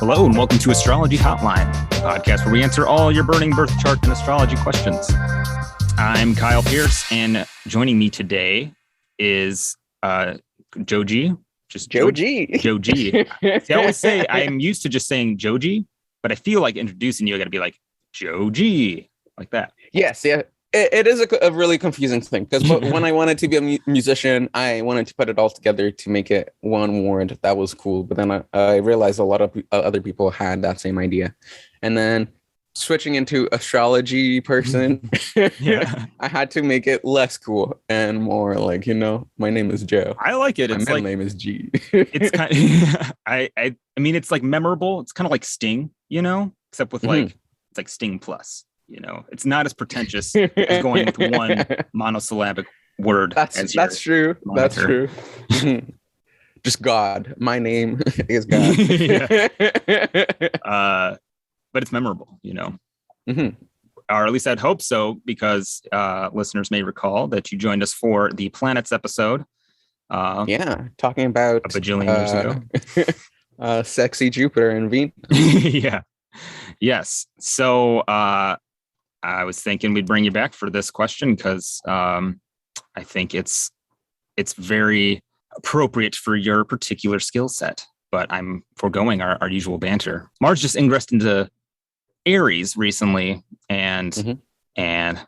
Hello and welcome to Astrology Hotline, a podcast where we answer all your burning birth chart and astrology questions. I'm Kyle Pierce, and joining me today is Joe G. Just Joe G. Joe G. See, I always say I'm used to just saying Joe G, but I feel like introducing you, I got to be like Joe G, like that. Yes, yeah. It is a really confusing thing because when I wanted to be a musician, I wanted to put it all together to make it one word. That was cool. But then I realized a lot of other people had that same idea. And then switching into astrology person, Yeah, I had to make it less cool and more like, my name is Joe. I like it. My It's middle like name is G. it's kind of, I mean, it's like memorable. It's kind of like Sting, except with like, it's like Sting plus. It's not as pretentious as going with one monosyllabic word. That's true. Moniker. That's true. Just God. My name is God. But it's memorable, Mm-hmm. Or at least I'd hope so, because listeners may recall that you joined us for the planets episode. Talking about a bajillion years ago. Sexy Jupiter and Venus. Yeah. Yes. So I was thinking we'd bring you back for this question because I think it's very appropriate for your particular skill set. But I'm foregoing our usual banter. Mars just ingressed into Aries recently, and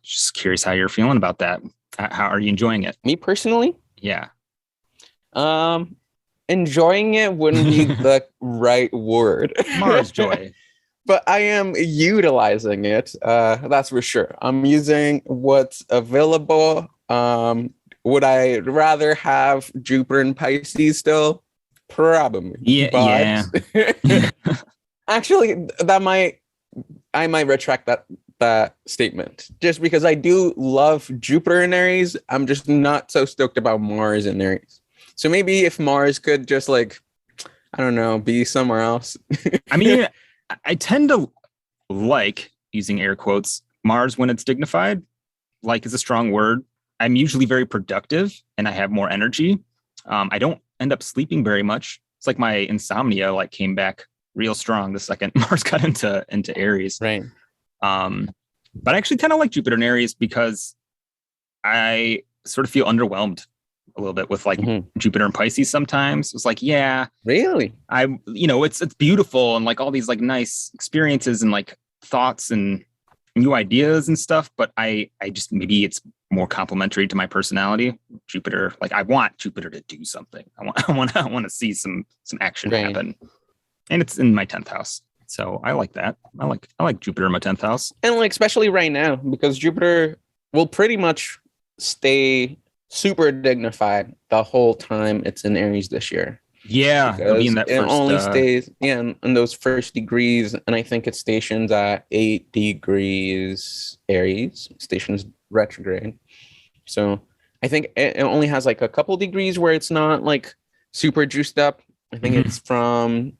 just curious how you're feeling about that. How are you enjoying it? Me personally? Yeah. Enjoying it wouldn't be the right word. Mars joy. But I am utilizing it. That's for sure. I'm using what's available. Would I rather have Jupiter and Pisces still? Probably. Yeah. Actually, I might retract that statement. Just because I do love Jupiter in Aries, I'm just not so stoked about Mars in Aries. So maybe if Mars could just be somewhere else. I mean, I tend to like using air quotes Mars when it's dignified. Like is a strong word. I'm usually very productive and I have more energy. I don't end up sleeping very much. It's like my insomnia came back real strong the second Mars got into Aries. Right. But I actually kind of like Jupiter in Aries because I sort of feel underwhelmed a little bit with Jupiter and Pisces sometimes. It's like, yeah, really, it's beautiful and all these nice experiences and thoughts and new ideas and stuff. But I just, maybe it's more complementary to my personality. Jupiter, I want Jupiter to do something. I want to see some action happen. And it's in my 10th house. So I like that. I like Jupiter in my 10th house. And especially right now, because Jupiter will pretty much stay super dignified the whole time it's in Aries this year. Yeah, it'll be in that it first, only stays in those first degrees, and I think it stations at 8 degrees Aries, stations retrograde. So I think it only has a couple degrees where it's not super juiced up. I think it's from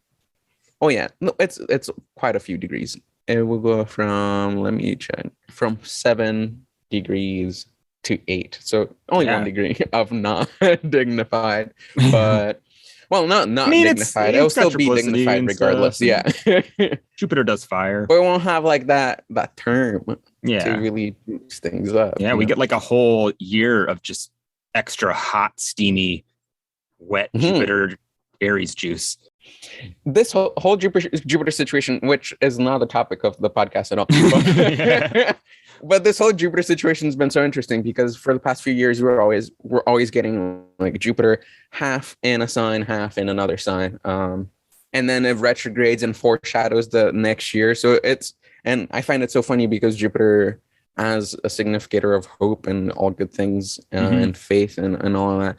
it's quite a few degrees. It will go from, let me check, from 7 degrees to 8, so only 1 degree of not dignified, but not dignified. It'll still be dignified regardless. Yeah. Jupiter does fire, but it won't have that term to really juice things up. Yeah, we get a whole year of just extra hot, steamy, wet Jupiter Aries juice. This whole Jupiter situation, which is not the topic of the podcast at all, but this whole Jupiter situation has been so interesting because for the past few years we're always getting Jupiter half in a sign, half in another sign, and then it retrogrades and foreshadows the next year. So and I find it so funny because Jupiter as a significator of hope and all good things and faith and all of that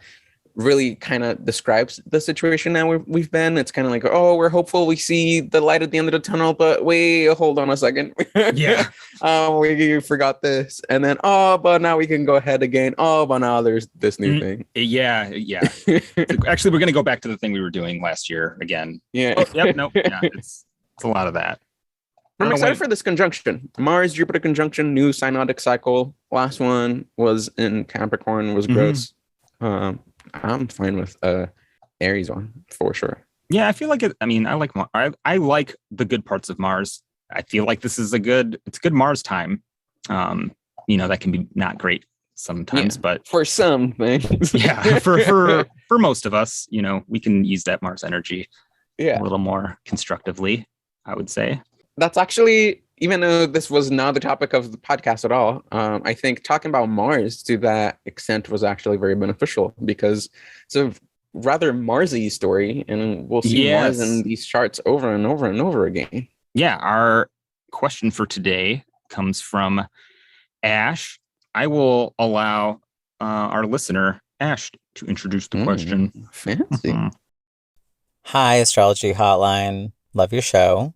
really kind of describes the situation that we've been. It's kind of we're hopeful, we see the light at the end of the tunnel, but wait, hold on a second. We forgot this, and then but now we can go ahead again. But now there's this new thing. Yeah. Actually, we're gonna go back to the thing we were doing last year again. It's a lot of that. I'm excited for this conjunction. Mars Jupiter conjunction, new synodic cycle. Last one was in Capricorn, was gross. I'm fine with Aries one for sure. Yeah, I feel like it. I mean, I like the good parts of Mars. I feel like this is it's a good Mars time. Um, that can be not great sometimes, Yeah, but for some things. yeah, for most of us, we can use that Mars energy a Yeah, little more constructively, I would say. that's actually, even though this was not the topic of the podcast at all, I think talking about Mars to that extent was actually very beneficial because it's a rather Marsy story, and we'll see Mars in Yes. these charts over and over and over again. Yeah, our question for today comes from Ash. I will allow our listener, Ash, to introduce the question. Fancy. Mhm. Hi, Astrology Hotline. Love your show.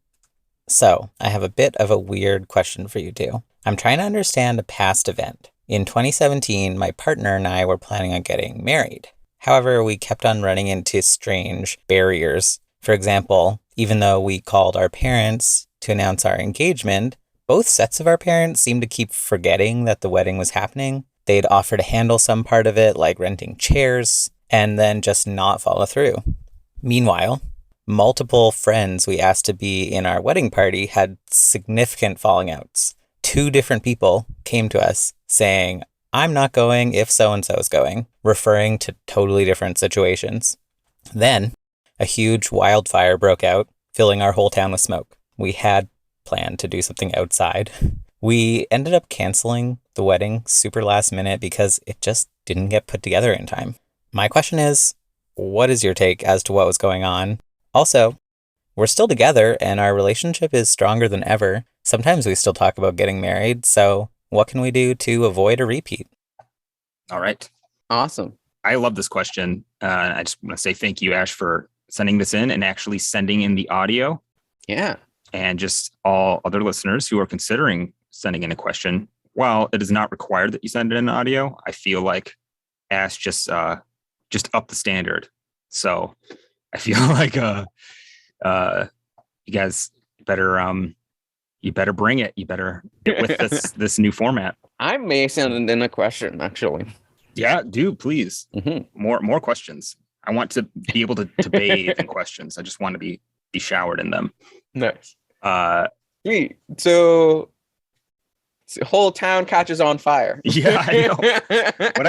So, I have a bit of a weird question for you two. I'm trying to understand a past event. In 2017, my partner and I were planning on getting married. However, we kept on running into strange barriers. For example, even though we called our parents to announce our engagement, both sets of our parents seemed to keep forgetting that the wedding was happening. They'd offer to handle some part of it, like renting chairs, and then just not follow through. Meanwhile, multiple friends we asked to be in our wedding party had significant falling outs. 2 different people came to us saying, "I'm not going if so-and-so is going," referring to totally different situations. Then, a huge wildfire broke out, filling our whole town with smoke. We had planned to do something outside. We ended up canceling the wedding super last minute because it just didn't get put together in time. My question is, what is your take as to what was going on? Also, we're still together and our relationship is stronger than ever. Sometimes we still talk about getting married, so what can we do to avoid a repeat? All right. Awesome. I love this question. I just want to say thank you, Ash, for sending this in and actually sending in the audio. Yeah. And just all other listeners who are considering sending in a question. While it is not required that you send in an audio, I feel like Ash just upped the standard. So I feel like you guys better you better bring it. You better get with this new format. I may send in a question, actually. Yeah, do please. Mm-hmm. More questions. I want to be able to bathe in questions. I just want to be showered in them. Nice. Sweet. So the whole town catches on fire. Yeah, I know. What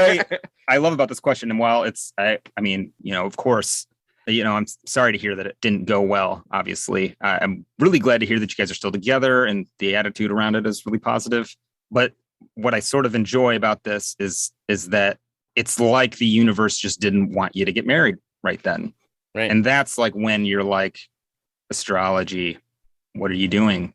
I love about this question, and while I mean, of course, I'm sorry to hear that it didn't go well. Obviously, I'm really glad to hear that you guys are still together and the attitude around it is really positive. But what I sort of enjoy about this is that it's like the universe just didn't want you to get married right then. Right. And that's like when you're like, astrology, what are you doing?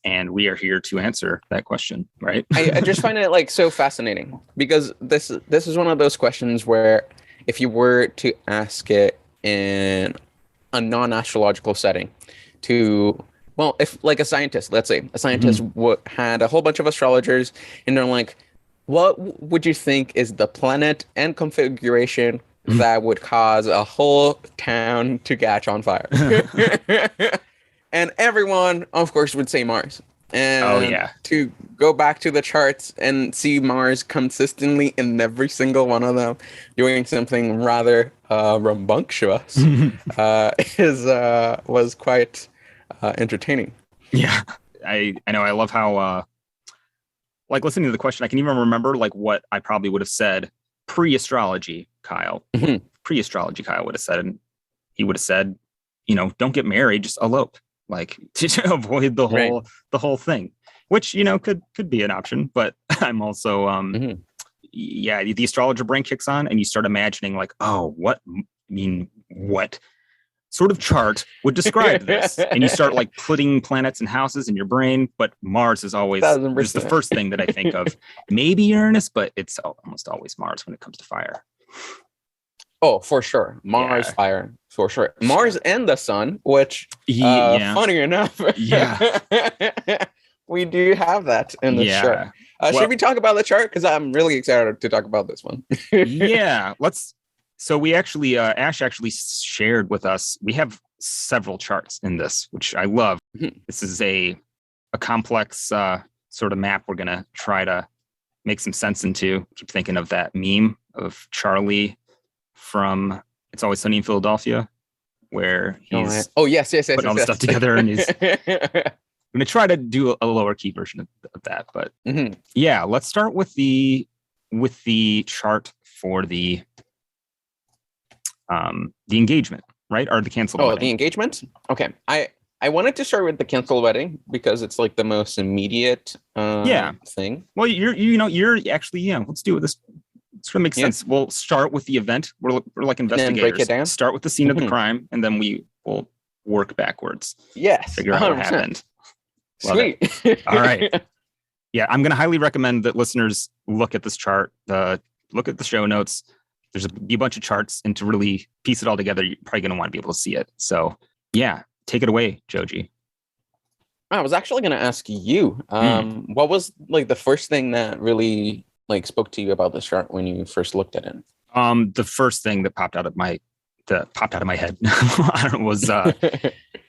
And we are here to answer that question, right? I just find it like so fascinating because this is one of those questions where if you were to ask it in a non-astrological setting to, well, if like a scientist, let's say a scientist had a whole bunch of astrologers and they're like, what would you think is the planet and configuration that would cause a whole town to catch on fire? And everyone, of course, would say Mars. And to go back to the charts and see Mars consistently in every single one of them doing something rather rambunctious was quite entertaining. Yeah, I know. I love how like listening to the question, I can even remember like what I probably would have said pre-astrology, Kyle. Pre-astrology, Kyle would have said, and he would have said, don't get married, just elope. Like to avoid the whole thing, which could be an option. But I'm also the astrologer brain kicks on, and you start imagining like, oh, what sort of chart would describe this? And you start like putting planets and houses in your brain. But Mars is always just the first thing that I think of. Maybe Uranus, but it's almost always Mars when it comes to fire. Oh, for sure. Mars, fire, for sure. Mars and the sun, which, funny enough, we do have that in the chart. Should we talk about the chart? Because I'm really excited to talk about this one. Yeah, let's. So we actually, Ash actually shared with us, we have several charts in this, which I love. This is a complex sort of map we're going to try to make some sense into. Keep thinking of that meme of Charlie from It's Always Sunny in Philadelphia. where he's yes, putting all the stuff together, and he's I'm gonna try to do a lower key version of that. But yeah, let's start with the chart for the engagement, right? Or the canceled wedding. The engagement. Okay, I wanted to start with the canceled wedding because it's like the most immediate thing. Well, you're actually let's do it. This sort of makes sense. We'll start with the event. We're like investigators. And then break it down. Start with the scene of the crime, and then we will work backwards. Yes, figure out 100%. What happened. Sweet. All right. Yeah, I'm going to highly recommend that listeners look at this chart. Look at the show notes. There's a bunch of charts, and to really piece it all together, you're probably going to want to be able to see it. So, yeah, take it away, Joe G. I was actually going to ask you, what was like the first thing that really like spoke to you about this chart when you first looked at it? The first thing that popped out of my head was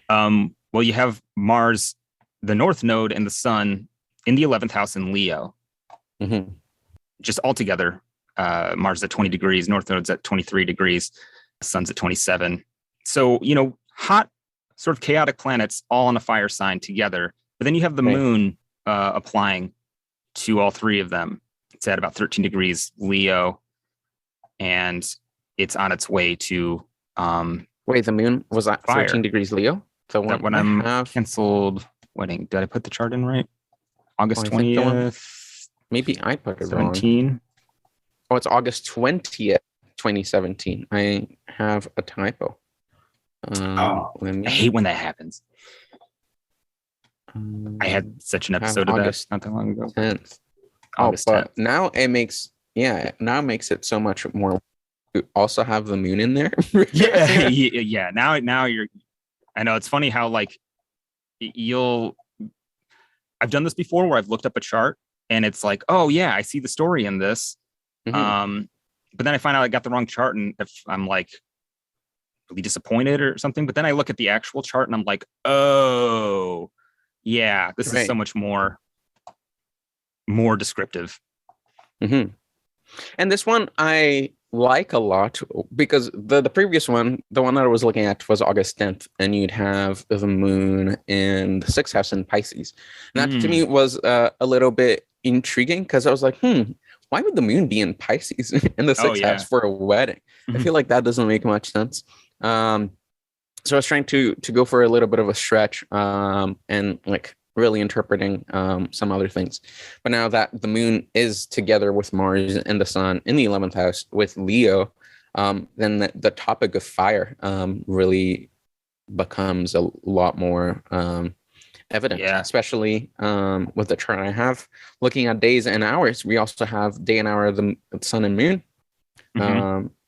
well, you have Mars, the North Node, and the Sun in the 11th house in Leo. Just all together. Mars at 20 degrees, North Node's at 23 degrees, Sun's at 27. So, hot, sort of chaotic planets all on a fire sign together. But then you have the moon applying to all three of them. It's at about 13 degrees Leo, and it's on its way to wait, the moon was at 13 degrees Leo? So when I'm canceled wedding, did I put the chart in right? August 20th. Maybe I put it 17. wrong. Oh, it's August 20th, 2017. I have a typo. I hate when that happens. I had such an episode of that not that long ago. 10th. August 10th. Now it makes it so much more. You also have the moon in there. yeah. Now you're. I know it's funny how like I've done this before where I've looked up a chart and it's like, oh yeah, I see the story in this. But then I find out I got the wrong chart, and if I'm like really disappointed or something. But then I look at the actual chart and I'm like, oh yeah, this is so much more descriptive. And this one I like a lot because the previous one, the one that I was looking at, was August 10th, and you'd have the moon in the 6th house in Pisces. And that to me was a little bit intriguing because I was like, why would the moon be in Pisces in the 6th house for a wedding? I feel like that doesn't make much sense. So I was trying to go for a little bit of a stretch and like really interpreting some other things. But now that the moon is together with Mars and the Sun in the 11th house with Leo, then the topic of fire really becomes a lot more evident, especially with the chart I have. Looking at days and hours, we also have day and hour of the Sun and Moon.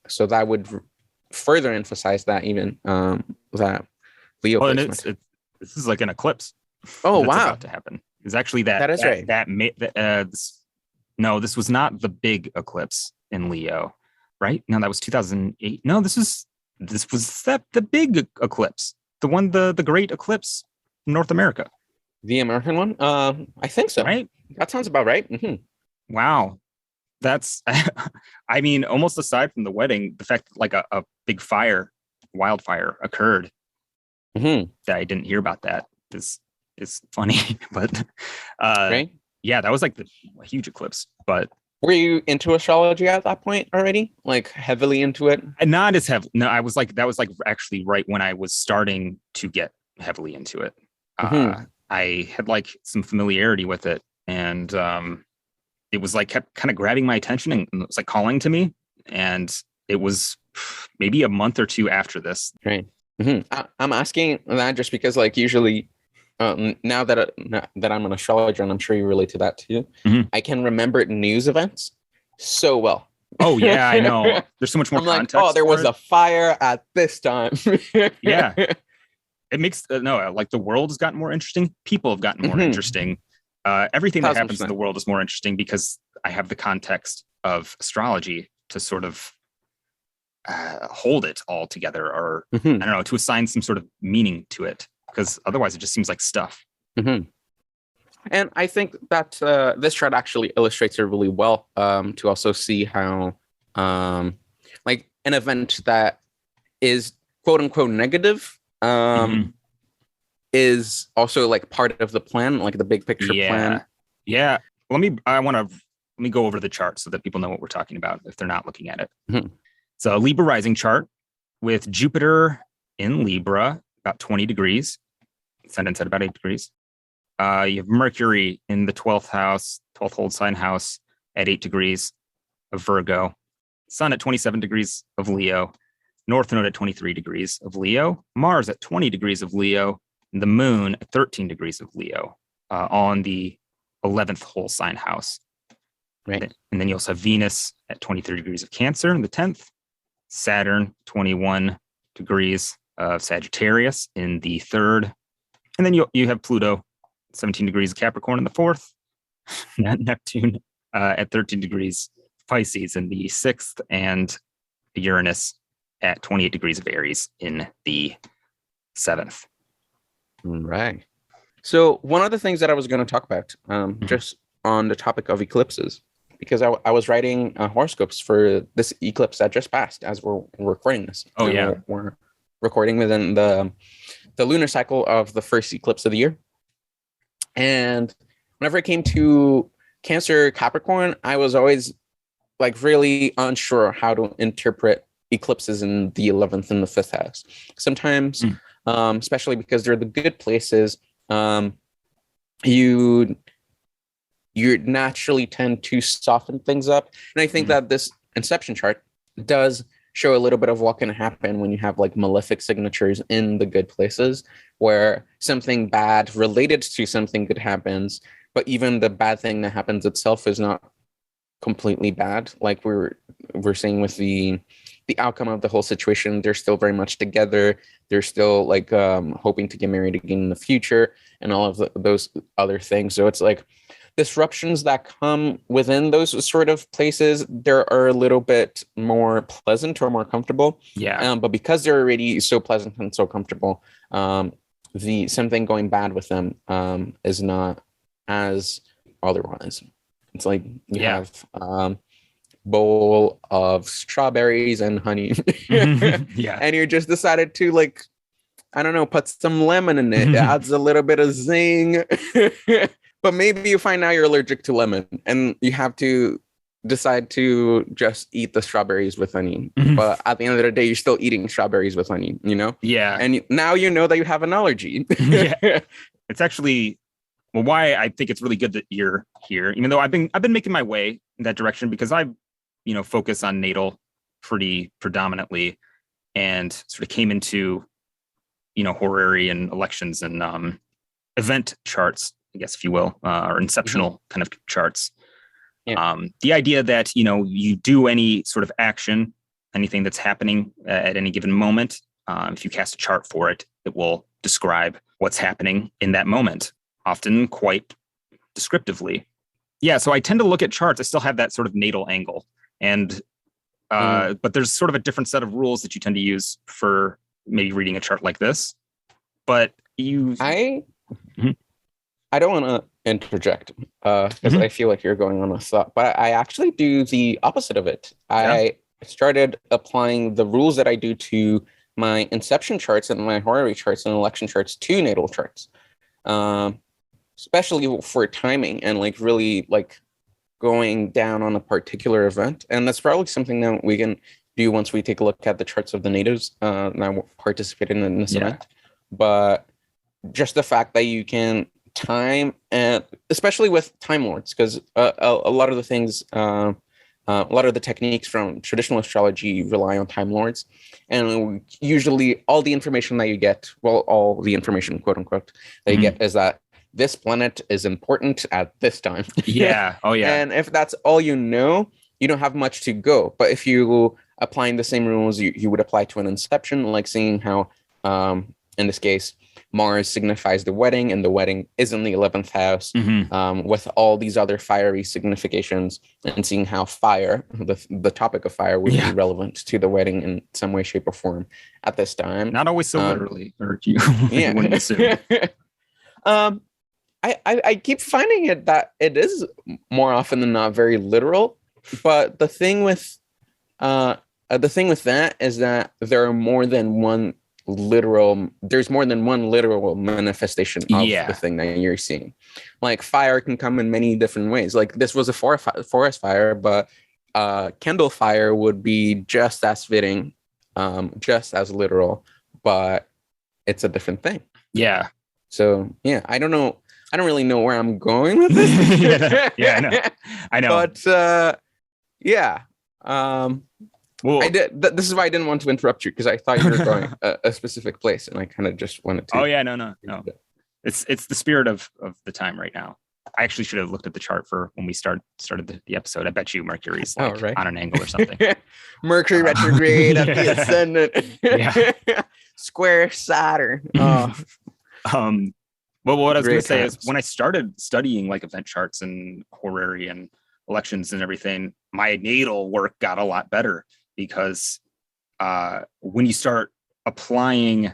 So that would further emphasize that even that Leo. And this is like an eclipse. Oh that's wow! About to happen. It's actually that is right. No, this was not the big eclipse in Leo, right? No, that was 2008. No, this was the big eclipse, the great eclipse in North America. The American one? I think so. Right? That sounds about right. Wow. That's, I mean, almost aside from the wedding, the fact that like a big wildfire occurred, that I didn't hear about that is funny. But yeah, that was like a huge eclipse. But were you into astrology at that point already? Like heavily into it? Not as heavily. No, that was like actually right when I was starting to get heavily into it. I had like some familiarity with it, and it was like kept kind of grabbing my attention, and it was like calling to me. And it was maybe a month or two after this. Right. I'm asking that just because like usually now that I'm an astrologer, and I'm sure you relate to that too, I can remember news events so well. Oh yeah, I know. There's so much more context. Like, there was a fire at this time. Yeah. It makes like the world has gotten more interesting. People have gotten more interesting. Everything that happens in the world is more interesting because I have the context of astrology to sort of hold it all together, or I don't know, to assign some sort of meaning to it, because otherwise it just seems like stuff. And I think that this chart actually illustrates it really well to also see how like an event that is quote unquote negative Mhm. is also like part of the plan, like the big picture plan. Yeah. Let me go over the chart so that people know what we're talking about if they're not looking at it. Mhm. So Libra rising chart with Jupiter in Libra, about 20 degrees. Ascendant's at about 8 degrees. You have Mercury in the 12th house, 12th hold sign house at 8 degrees of Virgo. Sun at 27 degrees of Leo. North Node at 23 degrees of Leo. Mars at 20 degrees of Leo. And the Moon at 13 degrees of Leo on the 11th whole sign house. Right. And then you also have Venus at 23 degrees of Cancer in the 10th. Saturn, 21 degrees of Sagittarius in the 3rd. And then you have Pluto, 17 degrees of Capricorn in the 4th. Neptune at 13 degrees Pisces in the 6th. And Uranus at 28 degrees of Aries in the 7th. Right. So one of the things that I was going to talk about, just on the topic of eclipses, because I was writing horoscopes for this eclipse that just passed as we're recording this. Oh, yeah. We're recording within the lunar cycle of the first eclipse of the year. And whenever it came to Cancer Capricorn, I was always like really unsure how to interpret eclipses in the 11th and the 5th house. Sometimes, especially because they're the good places, you naturally tend to soften things up. And I think that this inception chart does show a little bit of what can happen when you have like malefic signatures in the good places, where something bad related to something good happens, but even the bad thing that happens itself is not completely bad. Like we're seeing with the outcome of the whole situation, they're still very much together. They're still like hoping to get married again in the future and all of those other things. So it's like disruptions that come within those sort of places, there are a little bit more pleasant or more comfortable. Yeah. But because they're already so pleasant and so comfortable, the something going bad with them is not as otherwise. It's like you have bowl of strawberries and honey. Yeah. And you just decided to, like, I don't know, put some lemon in it. It adds a little bit of zing. But maybe you find out you're allergic to lemon and you have to decide to just eat the strawberries with honey. But at the end of the day, you're still eating strawberries with honey, you know? Yeah. And now you know that you have an allergy. Yeah. It's actually why I think it's really good that you're here, even though I've been making my way in that direction, because I, focus on natal pretty predominantly and sort of came into, horary and elections and event charts, I guess, if you will, or inceptional kind of charts. Yeah. The idea that, you do any sort of action, anything that's happening at any given moment, if you cast a chart for it, it will describe what's happening in that moment, often quite descriptively. Yeah, so I tend to look at charts. I still have that sort of natal angle. And but there's sort of a different set of rules that you tend to use for maybe reading a chart like this. But I don't want to interject because I feel like you're going on a thought, but I actually do the opposite of it. I started applying the rules that I do to my inception charts and my horary charts and election charts to natal charts, especially for timing and like really like going down on a particular event. And that's probably something that we can do once we take a look at the charts of the natives that participated in this event. But just the fact that you can time, and especially with time lords, because a lot of the things, a lot of the techniques from traditional astrology rely on time lords, and usually all the information that you get, all the information, quote unquote, that you get is that this planet is important at this time. Yeah. Oh yeah. And if that's all you know, you don't have much to go. But if you applying the same rules you would apply to an inception, like seeing how in this case Mars signifies the wedding, and the wedding is in the 11th house, with all these other fiery significations, and seeing how fire, the topic of fire, would be relevant to the wedding in some way, shape, or form at this time. Not always so literally, or you wouldn't assume. I keep finding it that it is more often than not very literal, but the thing with the thing with that is that there's more than one literal manifestation of the thing that you're seeing. Like fire can come in many different ways. Like this was a forest fire, but Kindle fire would be just as fitting, just as literal, but it's a different thing. Yeah. So yeah, I don't really know where I'm going with this. I know. But yeah. Well, I did. This is why I didn't want to interrupt you, because I thought you were going a specific place, and I kind of just wanted to. Oh yeah, no. It's the spirit of the time right now. I actually should have looked at the chart for when we started the episode. I bet you Mercury's like on an angle or something. Mercury retrograde at the Ascendant. Square Saturn. Oh. Well, what I was going to say is when I started studying like event charts and horary and elections and everything, my natal work got a lot better, because when you start applying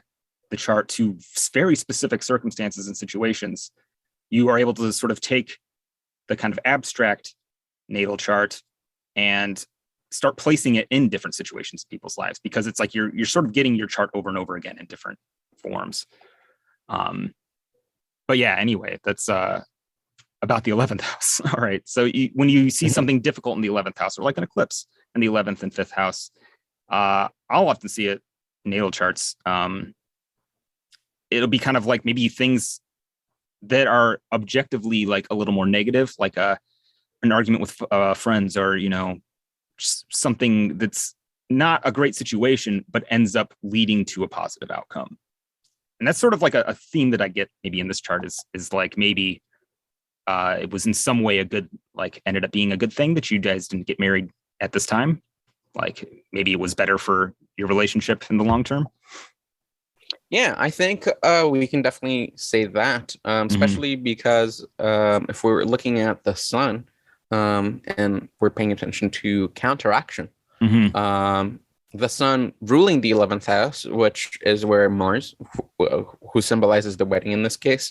the chart to very specific circumstances and situations, you are able to sort of take the kind of abstract natal chart and start placing it in different situations in people's lives, because it's like you're sort of getting your chart over and over again in different forms. But yeah, anyway, that's about the 11th house. All right. So when you see something difficult in the 11th house, or like an eclipse in the 11th and 5th house, I'll often see it in natal charts. It'll be kind of like maybe things that are objectively like a little more negative, like an argument with friends, or, just something that's not a great situation, but ends up leading to a positive outcome. And that's sort of like a theme that I get maybe in this chart is like maybe it was in some way ended up being a good thing that you guys didn't get married at this time. Like maybe it was better for your relationship in the long term. Yeah, I think we can definitely say that, especially because if we're looking at the sun and we're paying attention to counteraction, the sun ruling the 11th house, which is where Mars, who symbolizes the wedding in this case,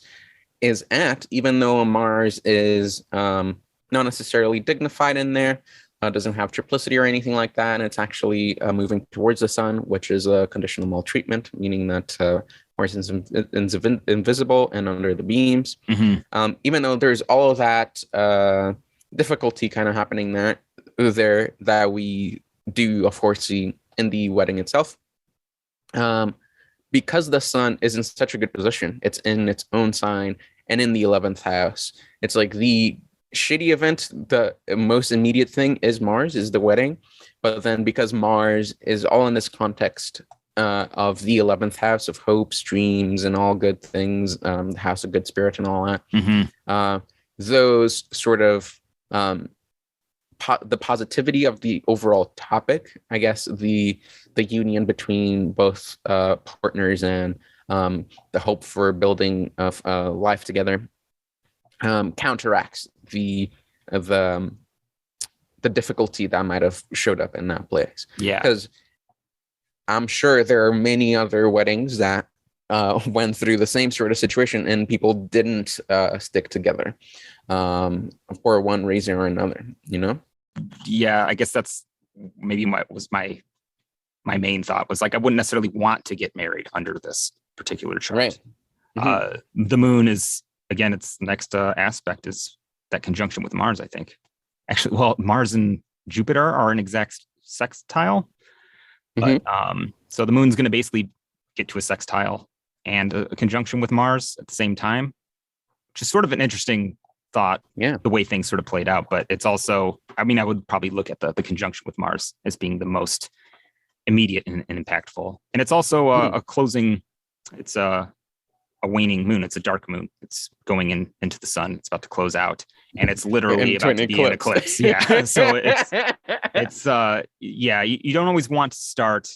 is at, even though Mars is not necessarily dignified in there, doesn't have triplicity or anything like that, and it's actually moving towards the sun, which is a conditional maltreatment, meaning that Mars is invisible and under the beams. Even though there's all of that difficulty kind of happening there that we do, of course, see in the wedding itself. Because the sun is in such a good position, it's in its own sign and in the 11th house. It's like the shitty event, the most immediate thing is Mars, is the wedding. But then because Mars is all in this context of the 11th house of hopes, dreams, and all good things, the house of good spirit and all that, those sort of the positivity of the overall topic, I guess, the union between both partners and the hope for building of life together counteracts the difficulty that might have showed up in that place. Yeah, because I'm sure there are many other weddings that went through the same sort of situation and people didn't stick together for one reason or another, Yeah, I guess that's maybe my main thought was like, I wouldn't necessarily want to get married under this particular chart. Right. The moon is, again, its next aspect is that conjunction with Mars, I think. Actually, well, Mars and Jupiter are an exact sextile. But so the moon's going to basically get to a sextile and a conjunction with Mars at the same time, which is sort of an interesting thought, the way things sort of played out. But it's also, I would probably look at the conjunction with Mars as being the most immediate and impactful. And it's also a closing, it's a waning moon. It's a dark moon. It's going into the sun. It's about to close out, and it's literally about to be an eclipse. Yeah. So it's you don't always want to start.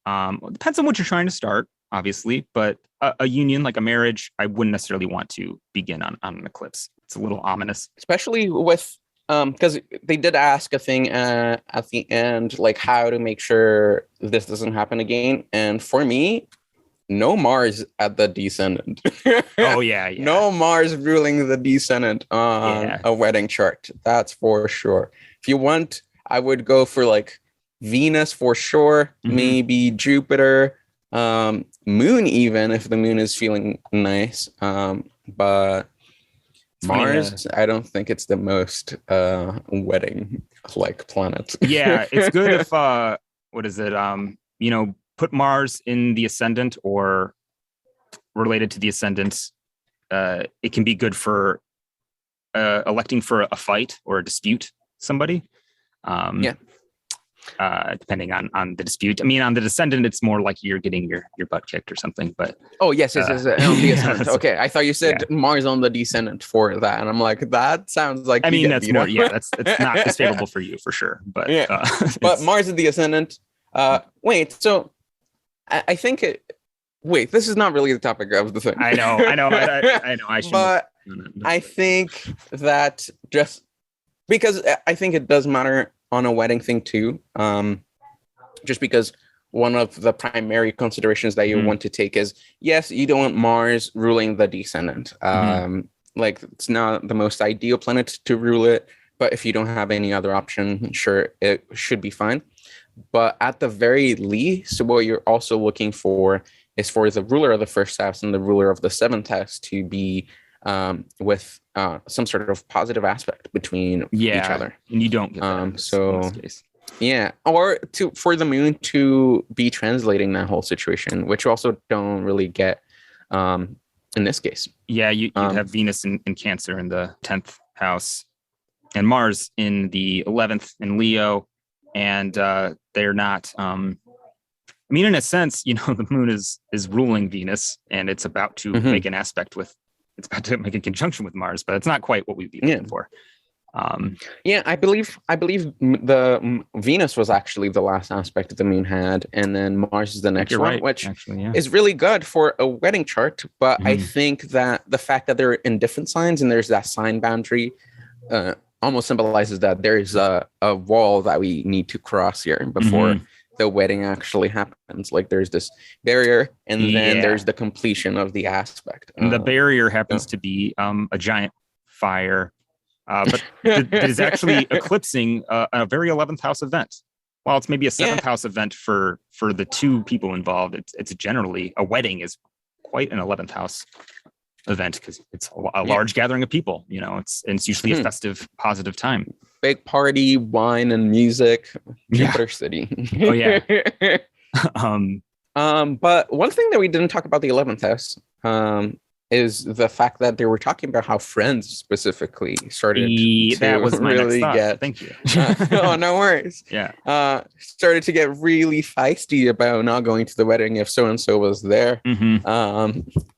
It depends on what you're trying to start, obviously, but a union like a marriage, I wouldn't necessarily want to begin on an eclipse. It's a little ominous, especially with because they did ask a thing at the end, like how to make sure this doesn't happen again. And for me, no Mars at the Descendant. Oh yeah. No Mars ruling the Descendant on a wedding chart. That's for sure. If you want, I would go for like Venus for sure, maybe Jupiter, moon even if the moon is feeling nice. But It's funny, Mars, I don't think it's the most wedding like planet. yeah, it's good if what is it? Put Mars in the ascendant or related to the ascendant. It can be good for electing for a fight or a dispute somebody. Depending on the dispute. I mean, on the Descendant, it's more like you're getting your butt kicked or something. But yes. On the Ascendant. Okay, I thought you said Mars on the Descendant for that, and I'm like, that sounds like. I mean, that's more. Yeah, it's not as favorable for you for sure. But but Mars in the Ascendant. Wait, so I think it. Wait, this is not really the topic of the thing. I know. I should. But I think that just because I think it does matter on a wedding thing too, just because one of the primary considerations that you want to take is, yes, you don't want Mars ruling the Descendant. Like, it's not the most ideal planet to rule it, but if you don't have any other option, sure, it should be fine. But at the very least, what you're also looking for is for the ruler of the first house and the ruler of the seventh house to be with some sort of positive aspect between each other. And you don't get that in this case. Yeah, or for the moon to be translating that whole situation, which you also don't really get in this case. Yeah, you'd have Venus in Cancer in the 10th house and Mars in the 11th in Leo, and they're not. I mean, in a sense, the moon is ruling Venus, and it's about to make an aspect with. It's about to make a conjunction with Mars, but it's not quite what we'd be looking for. I believe the Venus was actually the last aspect that the moon had, and then Mars is the next one, which is really good for a wedding chart. But I think that the fact that they're in different signs and there's that sign boundary almost symbolizes that there is a wall that we need to cross here before the wedding actually happens. Like, there's this barrier, and then there's the completion of the aspect. And the barrier happens to be a giant fire, but it is actually eclipsing a very 11th house event. While it's maybe a 7th house event for the two people involved, it's generally a wedding is quite an 11th house event because it's a large gathering of people. It's usually a festive, positive time. Big party, wine and music, Jupiter City. Oh yeah. But one thing that we didn't talk about the 11th house is the fact that they were talking about how Friends specifically started that was my really next get. Thank you. Oh, no worries. Yeah. Started to get really feisty about not going to the wedding if so and so was there,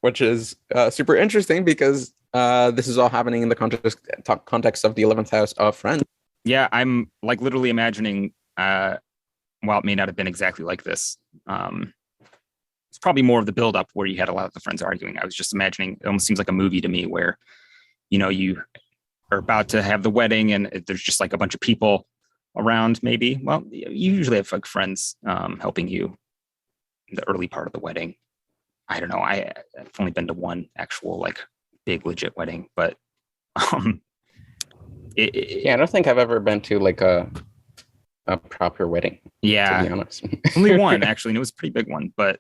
which is super interesting because this is all happening in the context of the 11th house of Friends. Yeah, I'm like literally imagining. While it may not have been exactly like this, it's probably more of the buildup where you had a lot of the friends arguing. I was just imagining. It almost seems like a movie to me where, you are about to have the wedding and there's just like a bunch of people around. Maybe. Well, you usually have like friends helping you in the early part of the wedding. I don't know. I've only been to one actual like big legit wedding, but I don't think I've ever been to like a proper wedding. Yeah, to be honest. Only one actually, and it was a pretty big one. But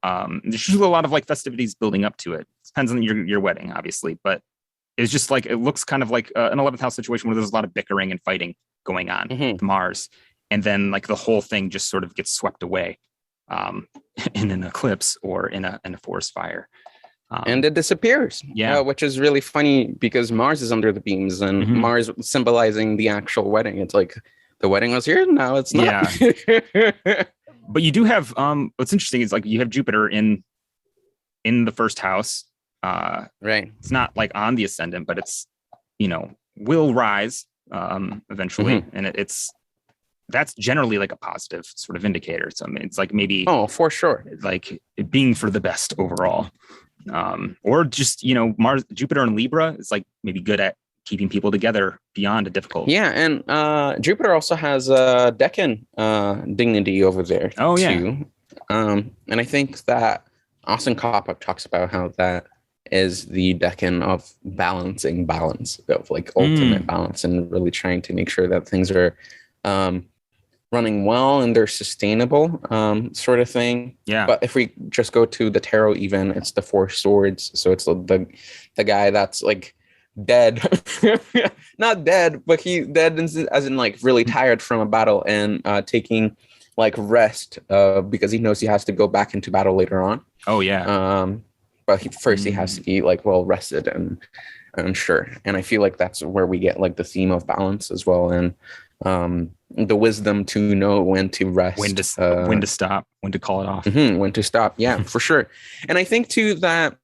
there's usually a lot of like festivities building up to it. Depends on your wedding, obviously, but it's just like it looks kind of like an 11th house situation where there's a lot of bickering and fighting going on with Mars, and then like the whole thing just sort of gets swept away in an eclipse or in a forest fire. And it disappears, which is really funny because Mars is under the beams and Mars symbolizing the actual wedding. It's like the wedding was here, now it's not. Yeah. But you do have what's interesting is like you have Jupiter in the first house. Right. It's not like on the ascendant, but it's will rise eventually, and that's generally like a positive sort of indicator. So I mean, it's like maybe for sure, like it being for the best overall. Or just Mars, Jupiter and Libra is like maybe good at keeping people together beyond a difficult. Yeah, and Jupiter also has a Decan dignity over there. Oh yeah. Too. And I think that Austin Coppock talks about how that is the Decan of balancing balance, of like ultimate balance, and really trying to make sure that things are running well and they're sustainable, sort of thing. Yeah. But if we just go to the tarot, even it's the Four Swords, so it's the guy that's like dead, not dead, but he dead as in like really tired from a battle and taking like rest because he knows he has to go back into battle later on. Oh yeah. But first he has to be like well rested and sure. And I feel like that's where we get like the theme of balance as well, and the wisdom to know when to rest, when to stop, when to call it off, when to stop. Yeah, for sure. And I think too that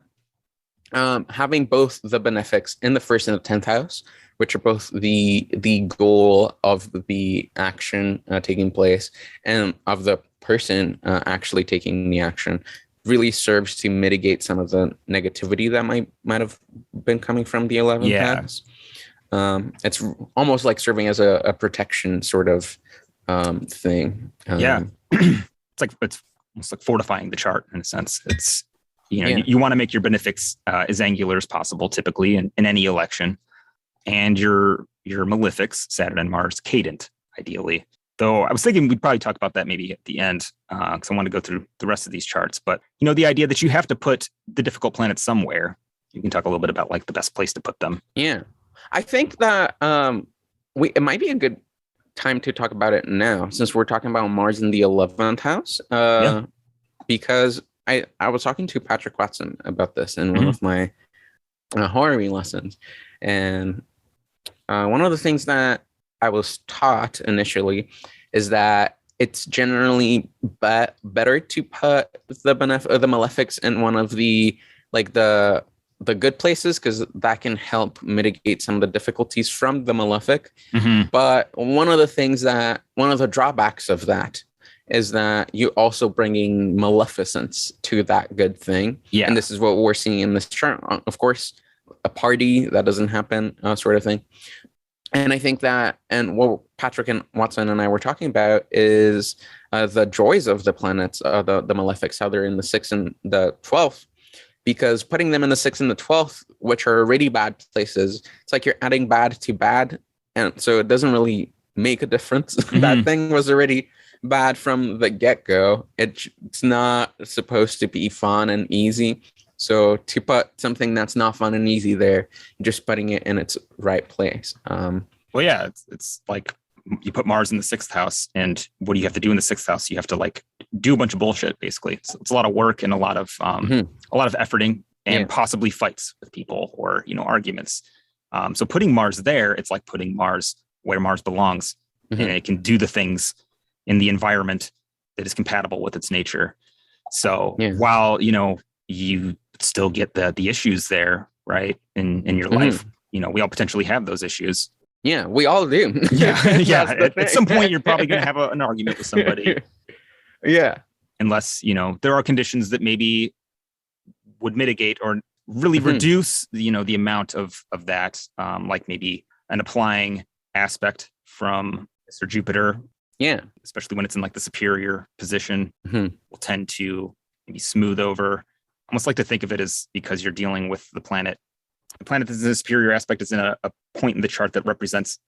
having both the benefics in the first and the 10th house, which are both the goal of the action taking place and of the person actually taking the action, really serves to mitigate some of the negativity that might have been coming from the 11th house. It's almost like serving as a protection sort of thing. It's almost like fortifying the chart in a sense. It's you want to make your benefics as angular as possible, typically in any election, and your malefics, Saturn and Mars, cadent, ideally. Though I was thinking we'd probably talk about that maybe at the end, because I want to go through the rest of these charts. But the idea that you have to put the difficult planets somewhere. You can talk a little bit about like the best place to put them. Yeah, I think that it might be a good time to talk about it now, since we're talking about Mars in the 11th house. Because I was talking to Patrick Watson about this in one of my horary lessons, and one of the things that I was taught initially is that it's generally better to put the malefics in one of the good places, because that can help mitigate some of the difficulties from the malefic. But one of the drawbacks of that is that you're also bringing maleficence to that good thing. Yeah. And this is what we're seeing in this chart. Of course, a party that doesn't happen, sort of thing. And I think that, and what Patrick and Watson and I were talking about is the joys of the planets, the malefics, how they're in the 6th and the 12th, because putting them in the 6th and the 12th, which are already bad places, it's like you're adding bad to bad. And so it doesn't really make a difference. That thing was already bad from the get-go. It's not supposed to be fun and easy. So to put something that's not fun and easy there, just putting it in its right place. Well, yeah, it's like you put Mars in the 6th house, and what do you have to do in the 6th house? You have to like do a bunch of bullshit, basically. It's a lot of work and a lot of efforting and possibly fights with people or arguments. So putting Mars there, it's like putting Mars where Mars belongs, and it can do the things in the environment that is compatible with its nature. So while you still get the issues there, right, in your life, we all potentially have those issues. Yeah, we all do. At some point you're probably going to have an argument with somebody. Unless there are conditions that maybe would mitigate or really reduce the amount of that, like maybe an applying aspect from Mr. Jupiter, especially when it's in like the superior position, will tend to maybe smooth over. Almost like to think of it as, because you're dealing with the planet that's in a superior aspect is in a point in the chart that represents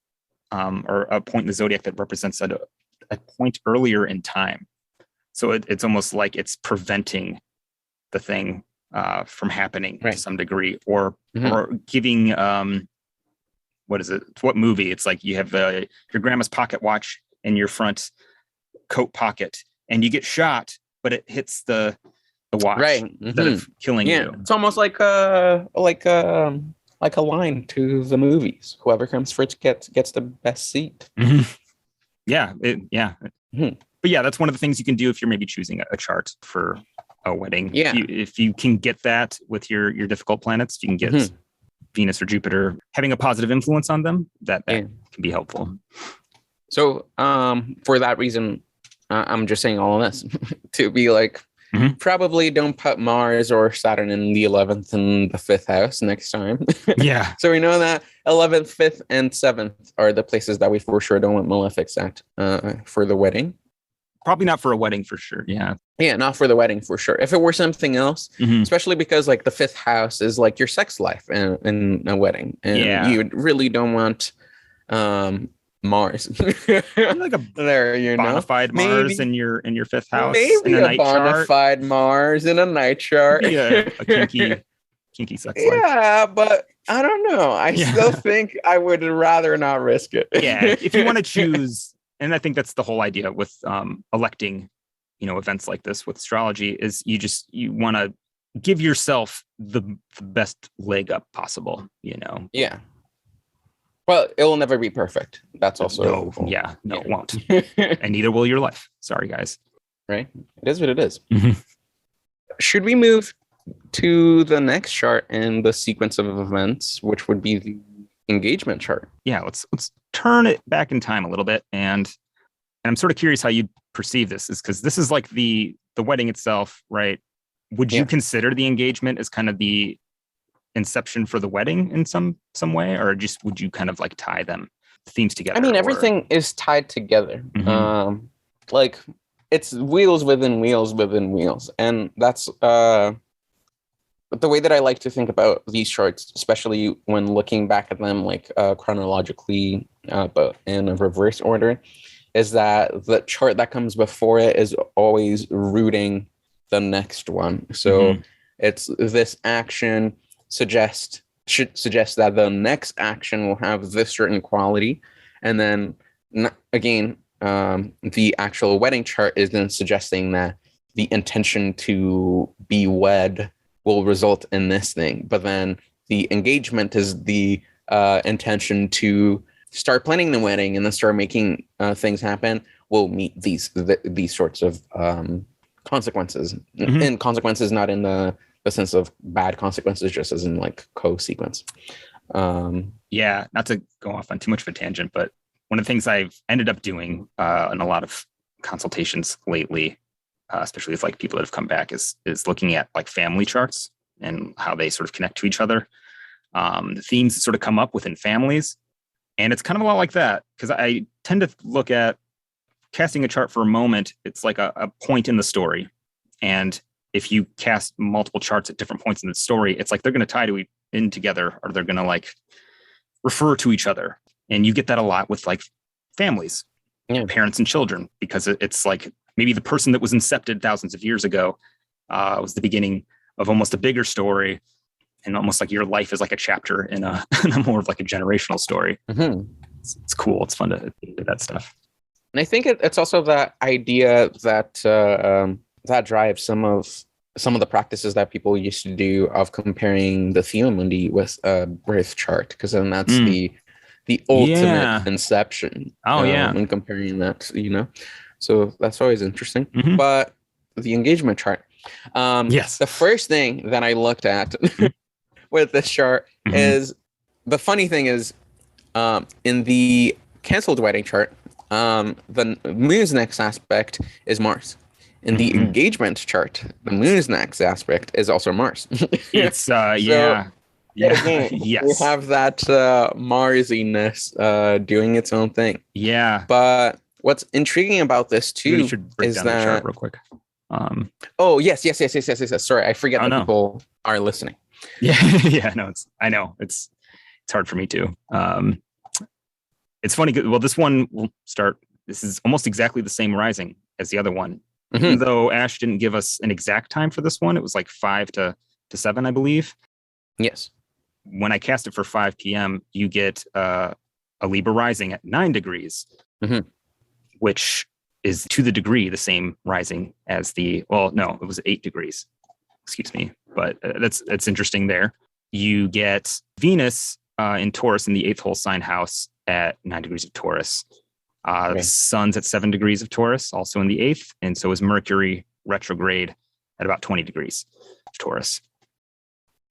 or a point in the zodiac that represents a point earlier in time. So it's almost like it's preventing the thing from happening to some degree, or giving what is it? What movie? It's like you have your grandma's pocket watch in your front coat pocket, and you get shot, but it hits the watch instead of killing you. It's almost like a line to the movies. Whoever comes first gets the best seat. But that's one of the things you can do if you're maybe choosing a chart for a wedding. If you can get that with your difficult planets, if you can get Venus or Jupiter having a positive influence on them, that can be helpful. So for that reason, I'm just saying all of this to be like, probably don't put Mars or Saturn in the 11th and the 5th house next time. So we know that 11th, 5th, and 7th are the places that we for sure don't want malefics at for the wedding. Probably not for a wedding for sure. Not for the wedding for sure. If it were something else, especially because like the 5th house is like your sex life in a wedding, and you really don't want Mars. Like a There, you bona know, fide Mars in your fifth house, maybe in a a night bona chart. fide Mars in a night chart. Maybe a kinky sex life. Yeah, but I don't know. I still think I would rather not risk it. Yeah, if you want to choose, and I think that's the whole idea with electing, events like this with astrology, is you want to give yourself the best leg up possible. Yeah. Well, it will never be perfect. That's also it won't, and neither will your life. Sorry, guys. Right? It is what it is. Mm-hmm. Should we move to the next chart in the sequence of events, which would be the engagement chart? Yeah, let's turn it back in time a little bit, and I'm sort of curious how you perceive this, is because this is like the wedding itself, right? Would you consider the engagement as kind of the inception for the wedding in some way, or just would you kind of like tie them themes together? I mean, everything is tied together. Mm-hmm. Like it's wheels within wheels within wheels, and that's the way that I like to think about these charts, especially when looking back at them like chronologically, but in a reverse order, is that the chart that comes before it is always rooting the next one. So it's this action should suggest that the next action will have this certain quality, and then again, the actual wedding chart is then suggesting that the intention to be wed will result in this thing, but then the engagement is the intention to start planning the wedding and then start making things happen. Will meet these sorts of consequences, and consequences not in the sense of bad consequences, just as in like co-sequence. Not to go off on too much of a tangent, but one of the things I've ended up doing in a lot of consultations lately, especially with like people that have come back, is looking at like family charts and how they sort of connect to each other. The themes that sort of come up within families. And it's kind of a lot like that, because I tend to look at casting a chart for a moment. It's like a point in the story. And if you cast multiple charts at different points in the story, it's like they're going to tie in together, or they're going to like refer to each other. And you get that a lot with like families, parents and children, because it's like maybe the person that was incepted thousands of years ago was the beginning of almost a bigger story, and almost like your life is like a chapter in a more of like a generational story. It's cool. It's fun to do that stuff. And I think it's also that idea that that drives some of the practices that people used to do of comparing the Thema Mundi with a birth chart, because then that's the ultimate inception. And comparing that, so that's always interesting. But the engagement chart, the first thing that I looked at with this chart is, the funny thing is, in the canceled wedding chart, the moon's next aspect is Mars. In the engagement chart, the moon's next aspect is also Mars. It's again, we have that Marsiness doing its own thing. Yeah. But what's intriguing about this too is down that the chart real quick. Yes. Sorry, I forget that people are listening. I know it's hard for me too. It's funny. Well, this one will start. This is almost exactly the same rising as the other one. Even though Ash didn't give us an exact time for this one, it was like 5 to 7, I believe. Yes. When I cast it for 5 p.m., you get a Libra rising at 9 degrees, which is to the degree the same rising as it was 8 degrees. Excuse me. But that's interesting there. You get Venus in Taurus in the 8th whole sign house at 9 degrees of Taurus. The sun's at 7 degrees of Taurus, also in the 8th. And so is Mercury retrograde at about 20 degrees of Taurus.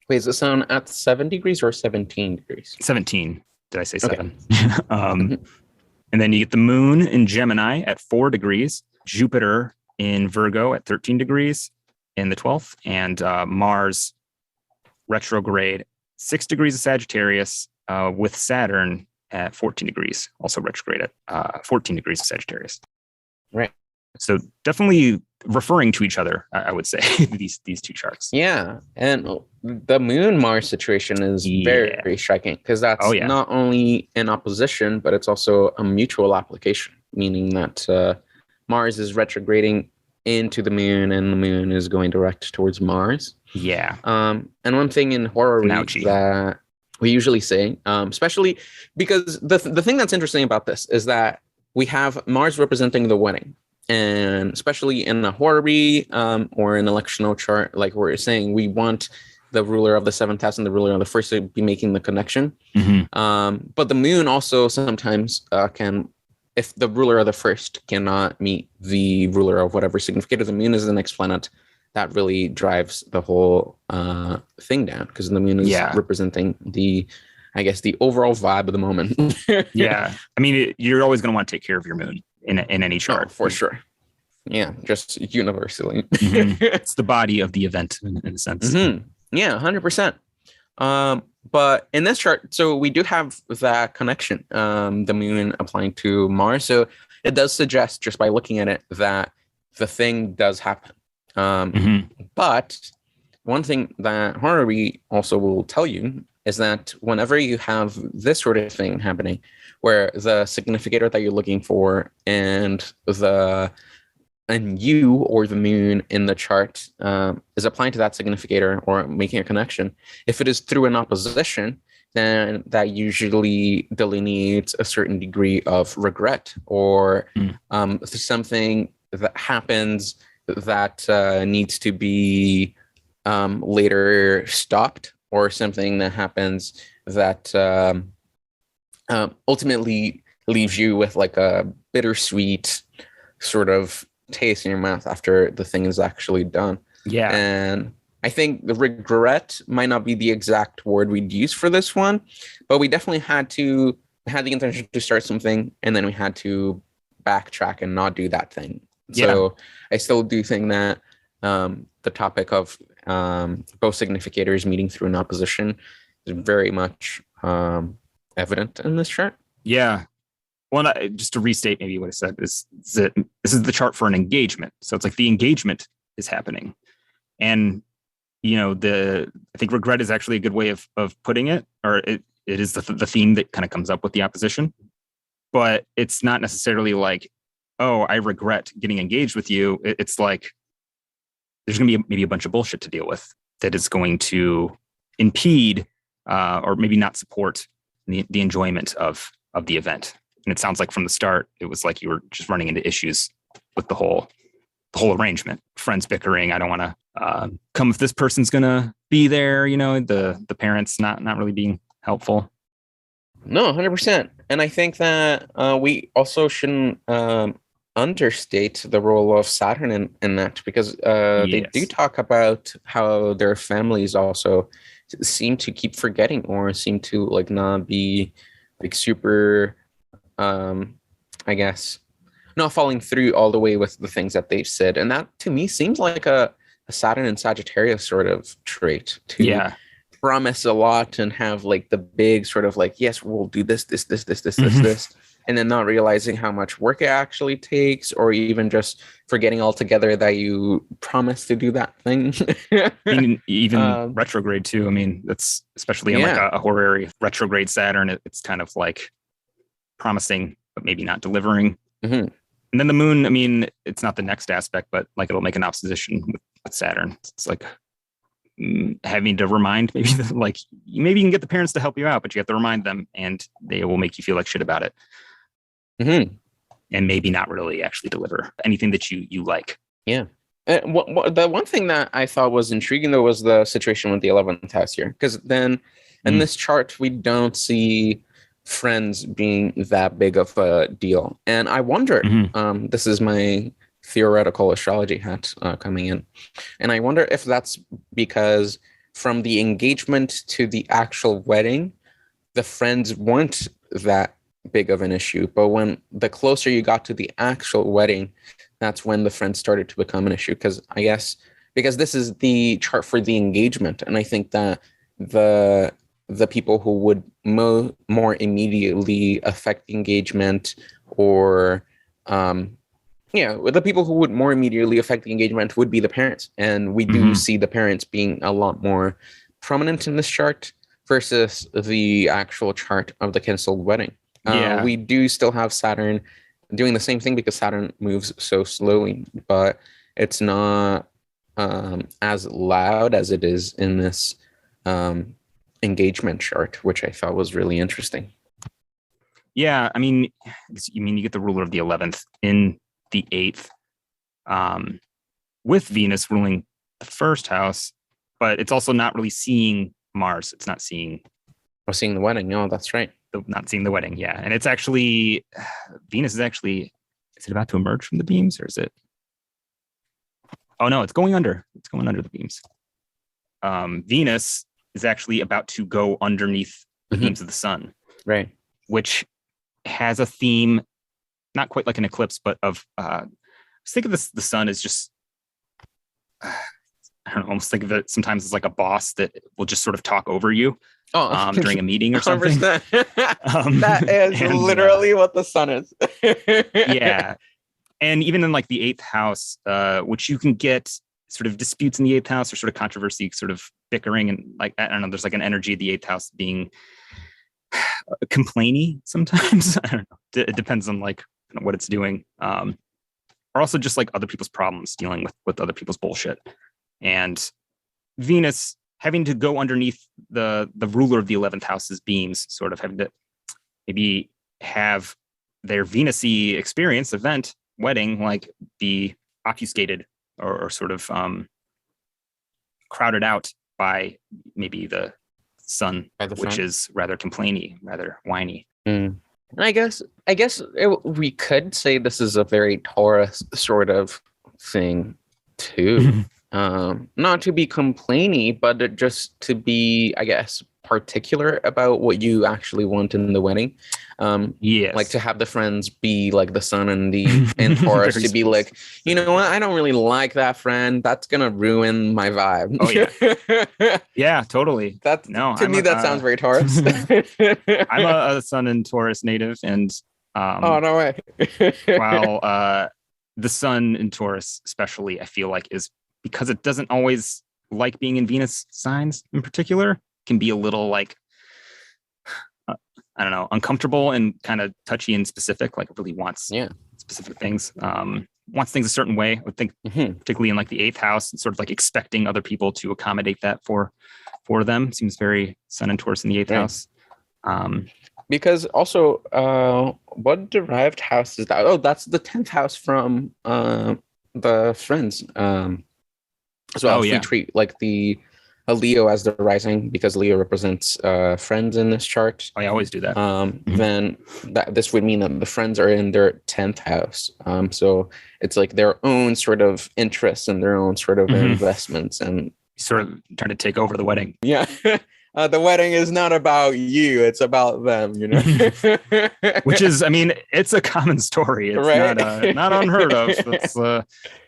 Wait, is the sun at 7 degrees or 17 degrees? 17. Did I say 7? And then you get the moon in Gemini at 4 degrees, Jupiter in Virgo at 13 degrees in the 12th, and Mars retrograde 6 degrees of Sagittarius with Saturn at 14 degrees, also retrograde at 14 degrees of Sagittarius. Right. So definitely referring to each other, I would say, these two charts. Yeah. And the Moon Mars situation is very striking because that's not only in opposition, but it's also a mutual application, meaning that Mars is retrograding into the Moon and the Moon is going direct towards Mars. Yeah. And one thing in horror that we usually say, especially because the thing that's interesting about this is that we have Mars representing the wedding. And especially in a horror or an electional chart, like we're saying, we want the ruler of the seventh house and the ruler of the first to be making the connection. But the Moon also sometimes can, if the ruler of the first cannot meet the ruler of whatever significator, the Moon is the next planet that really drives the whole thing down, because the Moon is representing the overall vibe of the moment. Yeah. I mean, you're always going to want to take care of your Moon in any chart. For sure. Yeah, just universally. It's the body of the event in a sense. Yeah, 100%. But in this chart, so we do have that connection, the Moon applying to Mars. So it does suggest, just by looking at it, that the thing does happen. But one thing that Horary also will tell you is that whenever you have this sort of thing happening, where the significator that you're looking for and you or the Moon in the chart is applying to that significator or making a connection, if it is through an opposition, then that usually delineates a certain degree of regret or something that happens that needs to be later stopped, or something that happens that ultimately leaves you with like a bittersweet sort of taste in your mouth after the thing is actually done. Yeah. And I think the regret might not be the exact word we'd use for this one, but we definitely had the intention to start something, and then we had to backtrack and not do that thing. Yeah. So I still do think that the topic of both significators meeting through an opposition is very much evident in this chart. Yeah. Well, just to restate maybe what I said, is that this is the chart for an engagement. So it's like the engagement is happening. And, I think regret is actually a good way of putting it, or it is the theme that kind of comes up with the opposition. But it's not necessarily like, oh, I regret getting engaged with you. It's like, there's going to be maybe a bunch of bullshit to deal with that is going to impede or maybe not support the enjoyment of the event. And it sounds like from the start, it was like you were just running into issues with the whole arrangement. Friends bickering. I don't want to come if this person's going to be there. The parents not really being helpful. No, 100%. And I think that we also shouldn't understate the role of Saturn in that, because they do talk about how their families also seem to keep forgetting or seem to like not be like super, I guess, not following through all the way with the things that they've said. And that to me seems like a Saturn and Sagittarius sort of trait to promise a lot and have like the big sort of like, yes, we'll do this, and then not realizing how much work it actually takes, or even just forgetting altogether that you promised to do that thing. even retrograde too. I mean, that's especially in like a horary retrograde Saturn. It's kind of like promising, but maybe not delivering. And then the Moon, I mean, it's not the next aspect, but like it'll make an opposition with Saturn. It's like having to remind, maybe like maybe you can get the parents to help you out, but you have to remind them, and they will make you feel like shit about it. And maybe not really actually deliver anything that you like. Yeah. The one thing that I thought was intriguing, though, was the situation with the 11th house here. Because then in this chart, we don't see friends being that big of a deal. And I wonder, this is my theoretical astrology hat coming in. And I wonder if that's because from the engagement to the actual wedding, the friends weren't that big of an issue. But when the closer you got to the actual wedding, that's when the friends started to become an issue. Because this is the chart for the engagement. And I think that the people who would more immediately affect the engagement or Yeah, the people who would more immediately affect the engagement would be the parents. And we do see the parents being a lot more prominent in this chart versus the actual chart of the canceled wedding. We do still have Saturn doing the same thing because Saturn moves so slowly, but it's not as loud as it is in this engagement chart, which I thought was really interesting. Yeah, I mean, you get the ruler of the 11th in the 8th, with Venus ruling the first house, but it's also not really seeing Mars. It's not seeing. Or seeing the wedding. No, that's right. Not seeing the wedding. Yeah, and it's actually Venus is actually. Is it about to emerge from the beams, or is it? Oh no, it's going under. It's going under the beams. Venus is actually about to go underneath the beams of the sun, right? Which has a theme, not quite like an eclipse, but of think of this, the sun is just I don't know, almost think of it sometimes as like a boss that will just sort of talk over you during a meeting or something. That is literally what the sun is. Yeah. And even in like the 8th house, which you can get sort of disputes in the 8th house or sort of controversy, sort of bickering, and like, I don't know, there's like an energy of the 8th house being complainy sometimes. I don't know. It depends on like what it's doing. Or also just like other people's problems, dealing with other people's bullshit. And Venus having to go underneath the ruler of the 11th house's beams, sort of having to maybe have their Venus-y experience, event, wedding, like be obfuscated or sort of crowded out by maybe the sun, which is rather complainy, rather whiny. I guess we could say this is a very Taurus sort of thing too. Not to be complainy, but just to be, I guess, particular about what you actually want in the wedding. Yes. Like to have the friends be like the sun and Taurus to be like, you know what, I don't really like that friend. That's gonna ruin my vibe. Oh yeah. Yeah, totally. That sounds very Taurus. I'm a sun and Taurus native, and oh no way. while the sun in Taurus especially, I feel like, is because it doesn't always like being in Venus signs in particular, can be a little like, I don't know, uncomfortable and kind of touchy and specific. Like it really wants specific things, wants things a certain way. I would think, particularly in like the 8th house, sort of like expecting other people to accommodate that for them. Seems very sun and Taurus in the 8th house. Because also, what derived house is that? Oh, that's the 10th house from the friends. So if we treat like the Leo as the rising, because Leo represents friends in this chart. I always do that. Then this would mean that the friends are in their 10th house. So it's like their own sort of interests and their own sort of investments, and sort of trying to take over the wedding. Yeah. The wedding is not about you, it's about them, you know. Which is, I mean, it's a common story. It's not unheard of. It's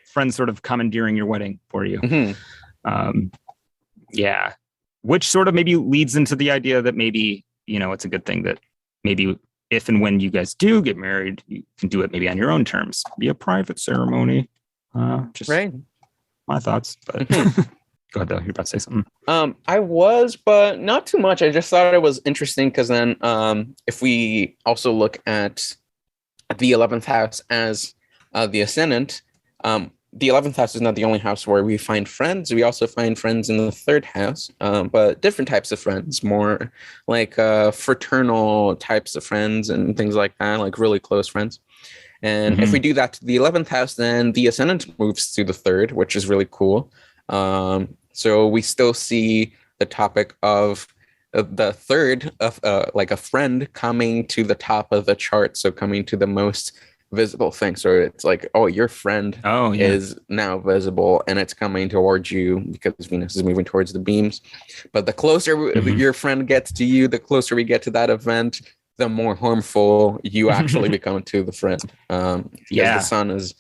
friends sort of commandeering your wedding for you. Yeah, which sort of maybe leads into the idea that maybe, you know, it's a good thing that maybe if and when you guys do get married, you can do it maybe on your own terms, be a private ceremony. Just my thoughts. But go ahead, though. You're about to say something. I was, but not too much. I just thought it was interesting because then if we also look at the 11th house as the ascendant, the 11th house is not the only house where we find friends. We also find friends in the 3rd house, but different types of friends, more like fraternal types of friends and things like that, like really close friends. And if we do that to the 11th house, then the ascendant moves to the 3rd, which is really cool. So we still see the topic of the 3rd of like a friend coming to the top of the chart. So coming to the most visible thing. So it's like, oh, your friend is now visible and it's coming towards you because Venus is moving towards the beams. But the closer your friend gets to you, the closer we get to that event, the more harmful you actually become to the friend. Because the sun is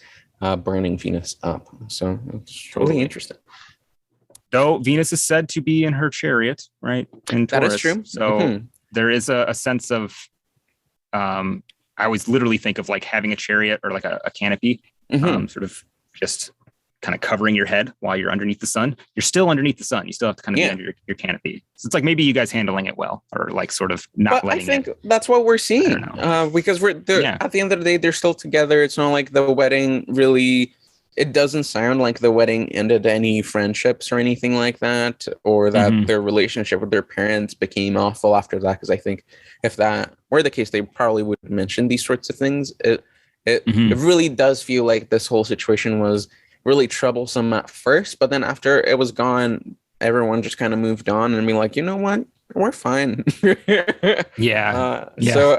burning Venus up. So it's really interesting. Though Venus is said to be in her chariot, right? In Taurus. That is true. So there is a sense of, I always literally think of like having a chariot or like a canopy sort of just kind of covering your head while you're underneath the sun. You're still underneath the sun. You still have to kind of be under your canopy. So it's like maybe you guys handling it well, or like sort of not letting it. I think that's what we're seeing because at the end of the day, they're still together. It's not like the wedding really, it doesn't sound like the wedding ended any friendships or anything like that, or that their relationship with their parents became awful after that. Because I think if that were the case, they probably would mention these sorts of things. It really does feel like this whole situation was really troublesome at first, but then after it was gone, everyone just kind of moved on and be like, you know what, we're fine. So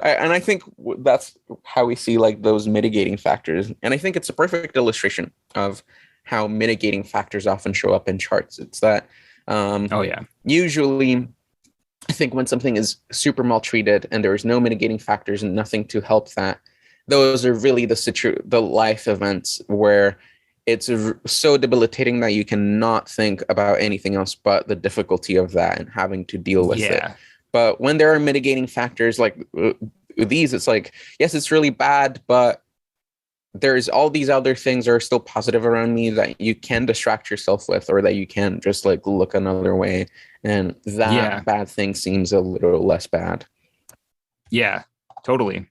I think that's how we see like those mitigating factors, and I think it's a perfect illustration of how mitigating factors often show up in charts. It's that usually I think when something is super maltreated and there is no mitigating factors and nothing to help that, those are really the life events where it's so debilitating that you cannot think about anything else but the difficulty of that and having to deal with it. But when there are mitigating factors like these, it's like, yes, it's really bad, but there's all these other things that are still positive around me that you can distract yourself with, or that you can just like look another way. And that bad thing seems a little less bad. Yeah, totally.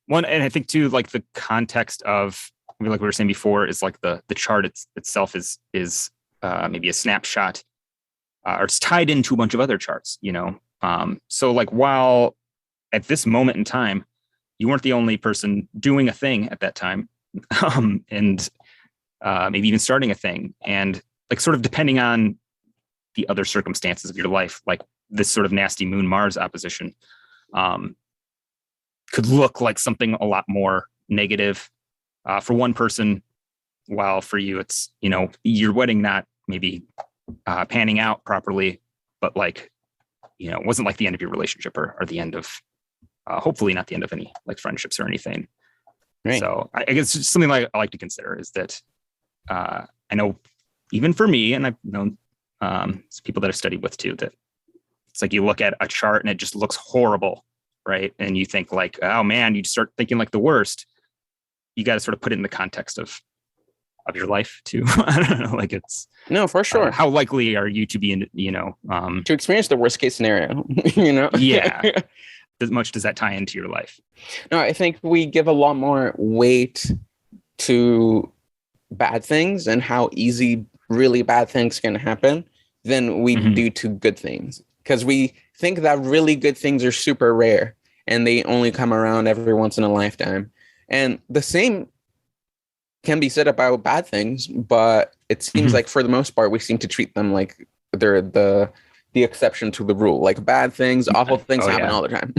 One, and I think too, like the context of, like we were saying before, is like the chart itself is maybe a snapshot, or it's tied into a bunch of other charts, you know. So like while at this moment in time, you weren't the only person doing a thing at that time, and maybe even starting a thing, and like sort of depending on the other circumstances of your life, like this sort of nasty Moon Mars opposition could look like something a lot more negative for one person, while for you it's, you know, your wedding not maybe panning out properly, but like, you know, it wasn't like the end of your relationship or the end of hopefully not the end of any like friendships or anything. Right. So I guess just something like I like to consider is that I know even for me, and I've known people that I've studied with too, that it's like you look at a chart and it just looks horrible, right? And you think like, oh man, you start thinking like the worst. You got to sort of put it in the context of your life too. I don't know, like it's for sure. How likely are you to be in, you know, to experience the worst case scenario, you know? As much does that tie into your life? No, I think we give a lot more weight to bad things and how easy really bad things can happen than we do to good things. Because we think that really good things are super rare and they only come around every once in a lifetime. And the same can be said about bad things, but it seems like for the most part, we seem to treat them like they're the exception to the rule. Like bad things, awful things happen all the time.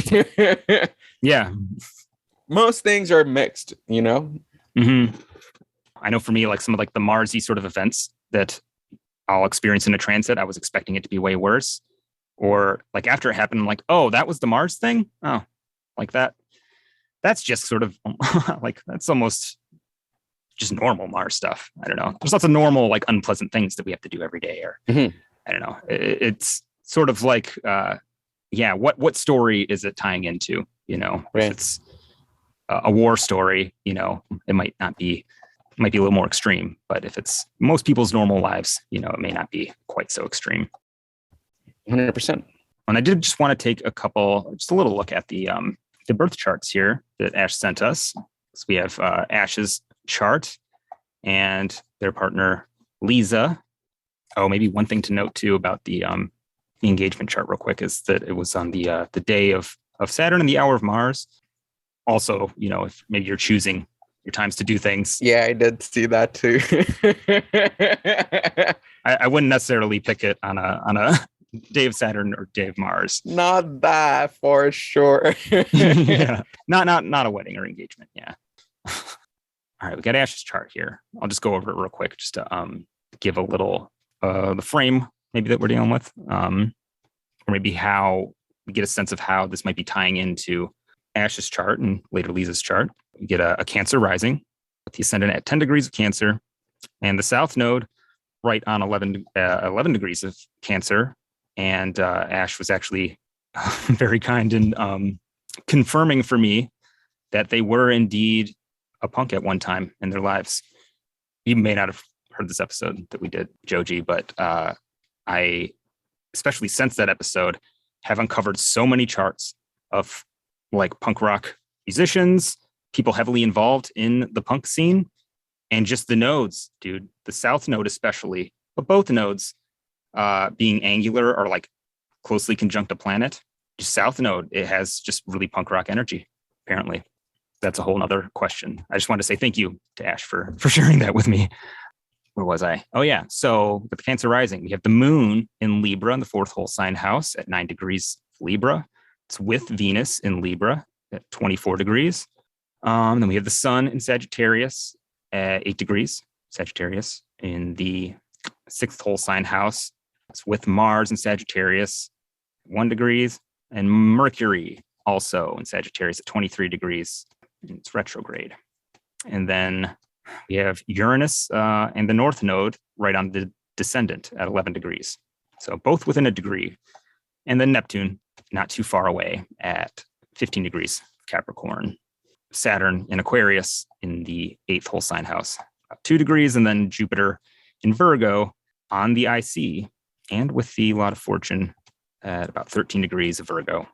Most things are mixed, you know? I know for me, like some of like the Marsy sort of events that I'll experience in a transit, I was expecting it to be way worse. Or like after it happened, I'm like, oh, that was the Mars thing? Oh, like that. That's just sort of like, that's almost just normal Mars stuff. I don't know. There's lots of normal, like unpleasant things that we have to do every day. Or I don't know. It's sort of like, what story is it tying into? You know, if it's a war story, you know, it might be a little more extreme. But if it's most people's normal lives, you know, it may not be quite so extreme. 100%. And I did just want to take just a little look at the birth charts here that Ash sent us. So we have Ash's chart and their partner Lisa. Oh, maybe one thing to note too about the engagement chart real quick is that it was on the day of Saturn and the hour of Mars. Also, you know, if maybe you're choosing your times to do things. Yeah, I did see that too. I wouldn't necessarily pick it on a day of Saturn or day of Mars. Not that for sure. Not a wedding or engagement. Yeah. All right, we got Ash's chart here. I'll just go over it real quick just to give a little the frame maybe that we're dealing with, or maybe how we get a sense of how this might be tying into Ash's chart and later Lisa's chart. We get a Cancer rising with the ascendant at 10 degrees of Cancer and the South Node right on 11 degrees of Cancer. And Ash was actually very kind in confirming for me that they were indeed a punk at one time in their lives. you may not have heard this episode that we did, Joe G, but I, especially since that episode, have uncovered so many charts of like punk rock musicians, people heavily involved in the punk scene, and just the nodes, dude. The south node especially, but both nodes being angular or like closely conjunct a planet. Just south node, it has just really punk rock energy, apparently. That's a whole nother question. I just wanted to say thank you to Ash for sharing that with me. Where was I? Oh, yeah. So with the Cancer rising, we have the moon in Libra in the fourth whole sign house at 9 degrees Libra. It's with Venus in Libra at 24 degrees. Then we have the sun in Sagittarius at 8 degrees Sagittarius in the sixth whole sign house. It's with Mars in Sagittarius, 1 degrees, and Mercury also in Sagittarius at 23 degrees. It's retrograde. And then we have Uranus and the North Node right on the Descendant at 11 degrees. So both within a degree. And then Neptune, not too far away at 15 degrees Capricorn. Saturn in Aquarius in the eighth whole sign house, about 2 degrees. And then Jupiter in Virgo on the IC and with the lot of fortune at about 13 degrees of Virgo.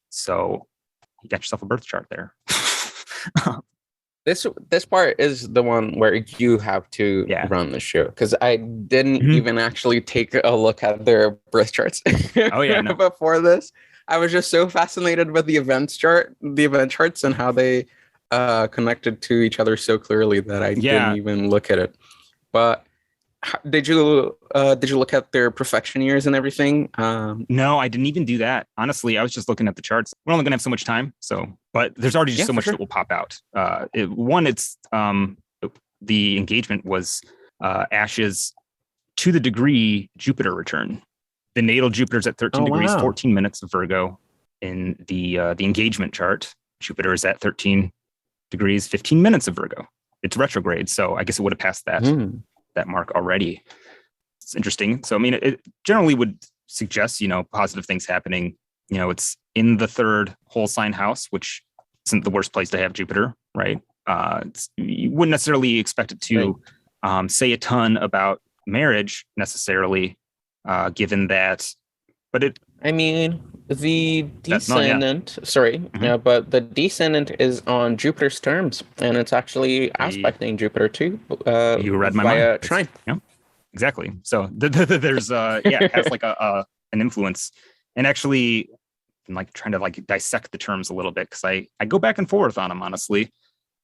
So you got yourself a birth chart there. This part is the one where you have to run the show, because I didn't even actually take a look at their birth charts. Oh yeah, no. Before this, I was just so fascinated with the event charts, and how they connected to each other so clearly that I didn't even look at it. But did you look at their perfection years and everything? No, I didn't even do that. Honestly, I was just looking at the charts. We're only gonna have so much time, but there's already just so much that will pop out. It's the engagement was Ash's to the degree Jupiter return. The natal Jupiter's at 13 degrees, 14 minutes of Virgo in the engagement chart. Jupiter is at 13 degrees, 15 minutes of Virgo. It's retrograde, so I guess it would have passed that mark already. It's interesting. So, I mean, it generally would suggest, positive things happening. It's in the third whole sign house, which isn't the worst place to have Jupiter, right? You wouldn't necessarily expect it to say a ton about marriage necessarily, given that, but it... I mean, the Descendant, but the Descendant is on Jupiter's terms, and it's actually aspecting Jupiter too. You read my mind. Trine. Yeah, exactly. So there's it has like an influence, and actually, I'm like trying to like dissect the terms a little bit, because I go back and forth on them, honestly.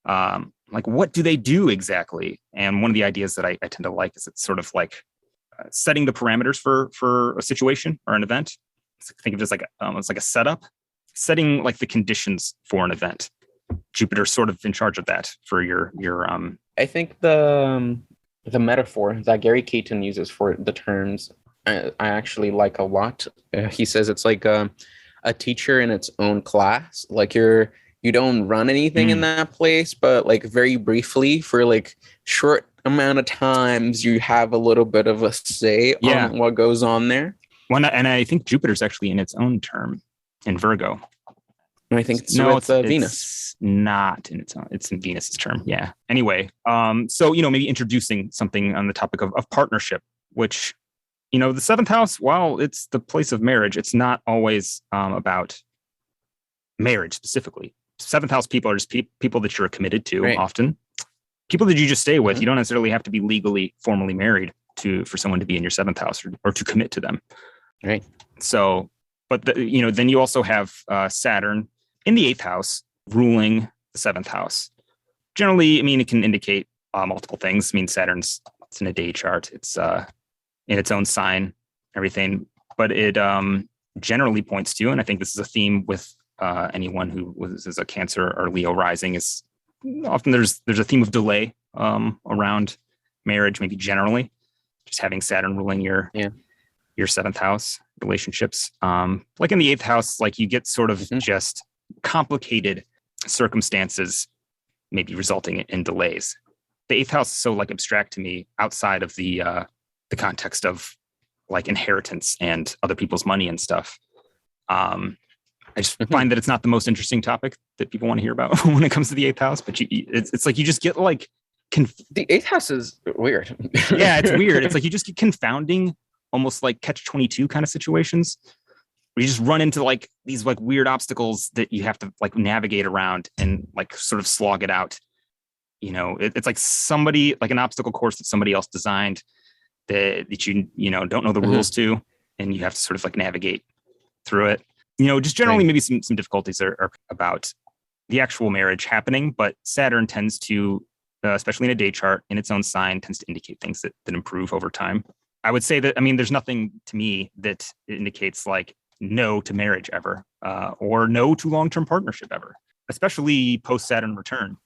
Like, what do they do exactly? And one of the ideas that I tend to like is it's sort of like setting the parameters for a situation or an event. Think of it as like it's like a setup, setting like the conditions for an event. Jupiter's sort of in charge of that for your I think the metaphor that Gary Caton uses for the terms I actually like a lot. He says it's like a teacher in its own class. Like you don't run anything in that place, but like very briefly for like short amount of times you have a little bit of a say on what goes on there. And I think Jupiter's actually in its own term in Virgo. I think it's Venus. It's not in its own. It's in Venus's term. Yeah. Anyway, so maybe introducing something on the topic of partnership, which the seventh house, while it's the place of marriage, it's not always about marriage specifically. Seventh house people are just people that you're committed to often. People that you just stay with. You don't necessarily have to be legally, formally married for someone to be in your seventh house or to commit to them. Right. So, but then you also have Saturn in the eighth house ruling the seventh house. Generally, I mean, it can indicate multiple things. I mean, it's in a day chart. It's in its own sign, everything. But it generally points to, and I think this is a theme with anyone who is a Cancer or Leo rising, is often there's a theme of delay around marriage, maybe generally. Just having Saturn ruling your seventh house relationships. Like in the eighth house, like you get sort of just complicated circumstances, maybe resulting in delays. The eighth house is so like abstract to me outside of the context of like inheritance and other people's money and stuff. I just find that it's not the most interesting topic that people want to hear about when it comes to the eighth house, but it's like you just get like the eighth house is weird. Yeah, it's weird. It's like you just get confounding, almost like catch-22 kind of situations. You just run into like these like weird obstacles that you have to like navigate around and like sort of slog it out. You know, it's like somebody like an obstacle course that somebody else designed that you know don't know the rules to, and you have to sort of like navigate through it. You know, just generally maybe some difficulties are about the actual marriage happening, but Saturn tends to, especially in a day chart in its own sign, tends to indicate things that improve over time. I would say that, I mean, there's nothing to me that indicates like no to marriage ever, or no to long-term partnership ever, especially post-Saturn return.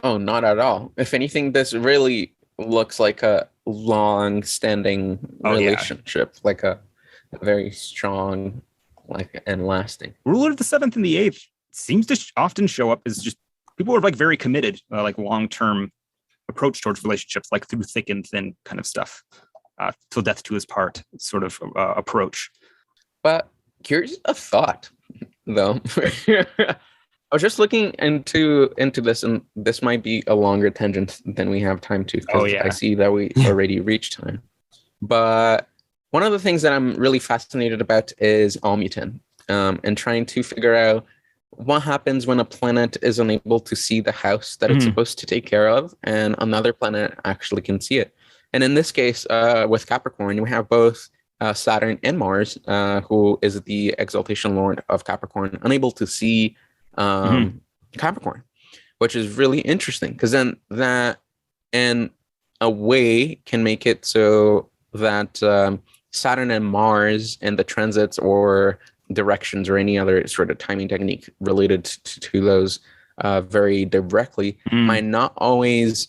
Oh, not at all. If anything, this really looks like a long-standing relationship, like a very strong, like, and lasting. Ruler of the 7th and the 8th seems to often show up as just people who are like very committed, like long-term approach towards relationships, like through thick and thin kind of stuff, till death to his part sort of approach. But here's a thought, though. I was just looking into this, and this might be a longer tangent than we have time to, because I see that we already reached time. But one of the things that I'm really fascinated about is Almuten, and trying to figure out what happens when a planet is unable to see the house that it's supposed to take care of, and another planet actually can see it. And in this case, with Capricorn, we have both Saturn and Mars, who is the exaltation lord of Capricorn, unable to see Capricorn, which is really interesting, because then that in a way can make it so that Saturn and Mars and the transits or directions or any other sort of timing technique related to those very directly might not always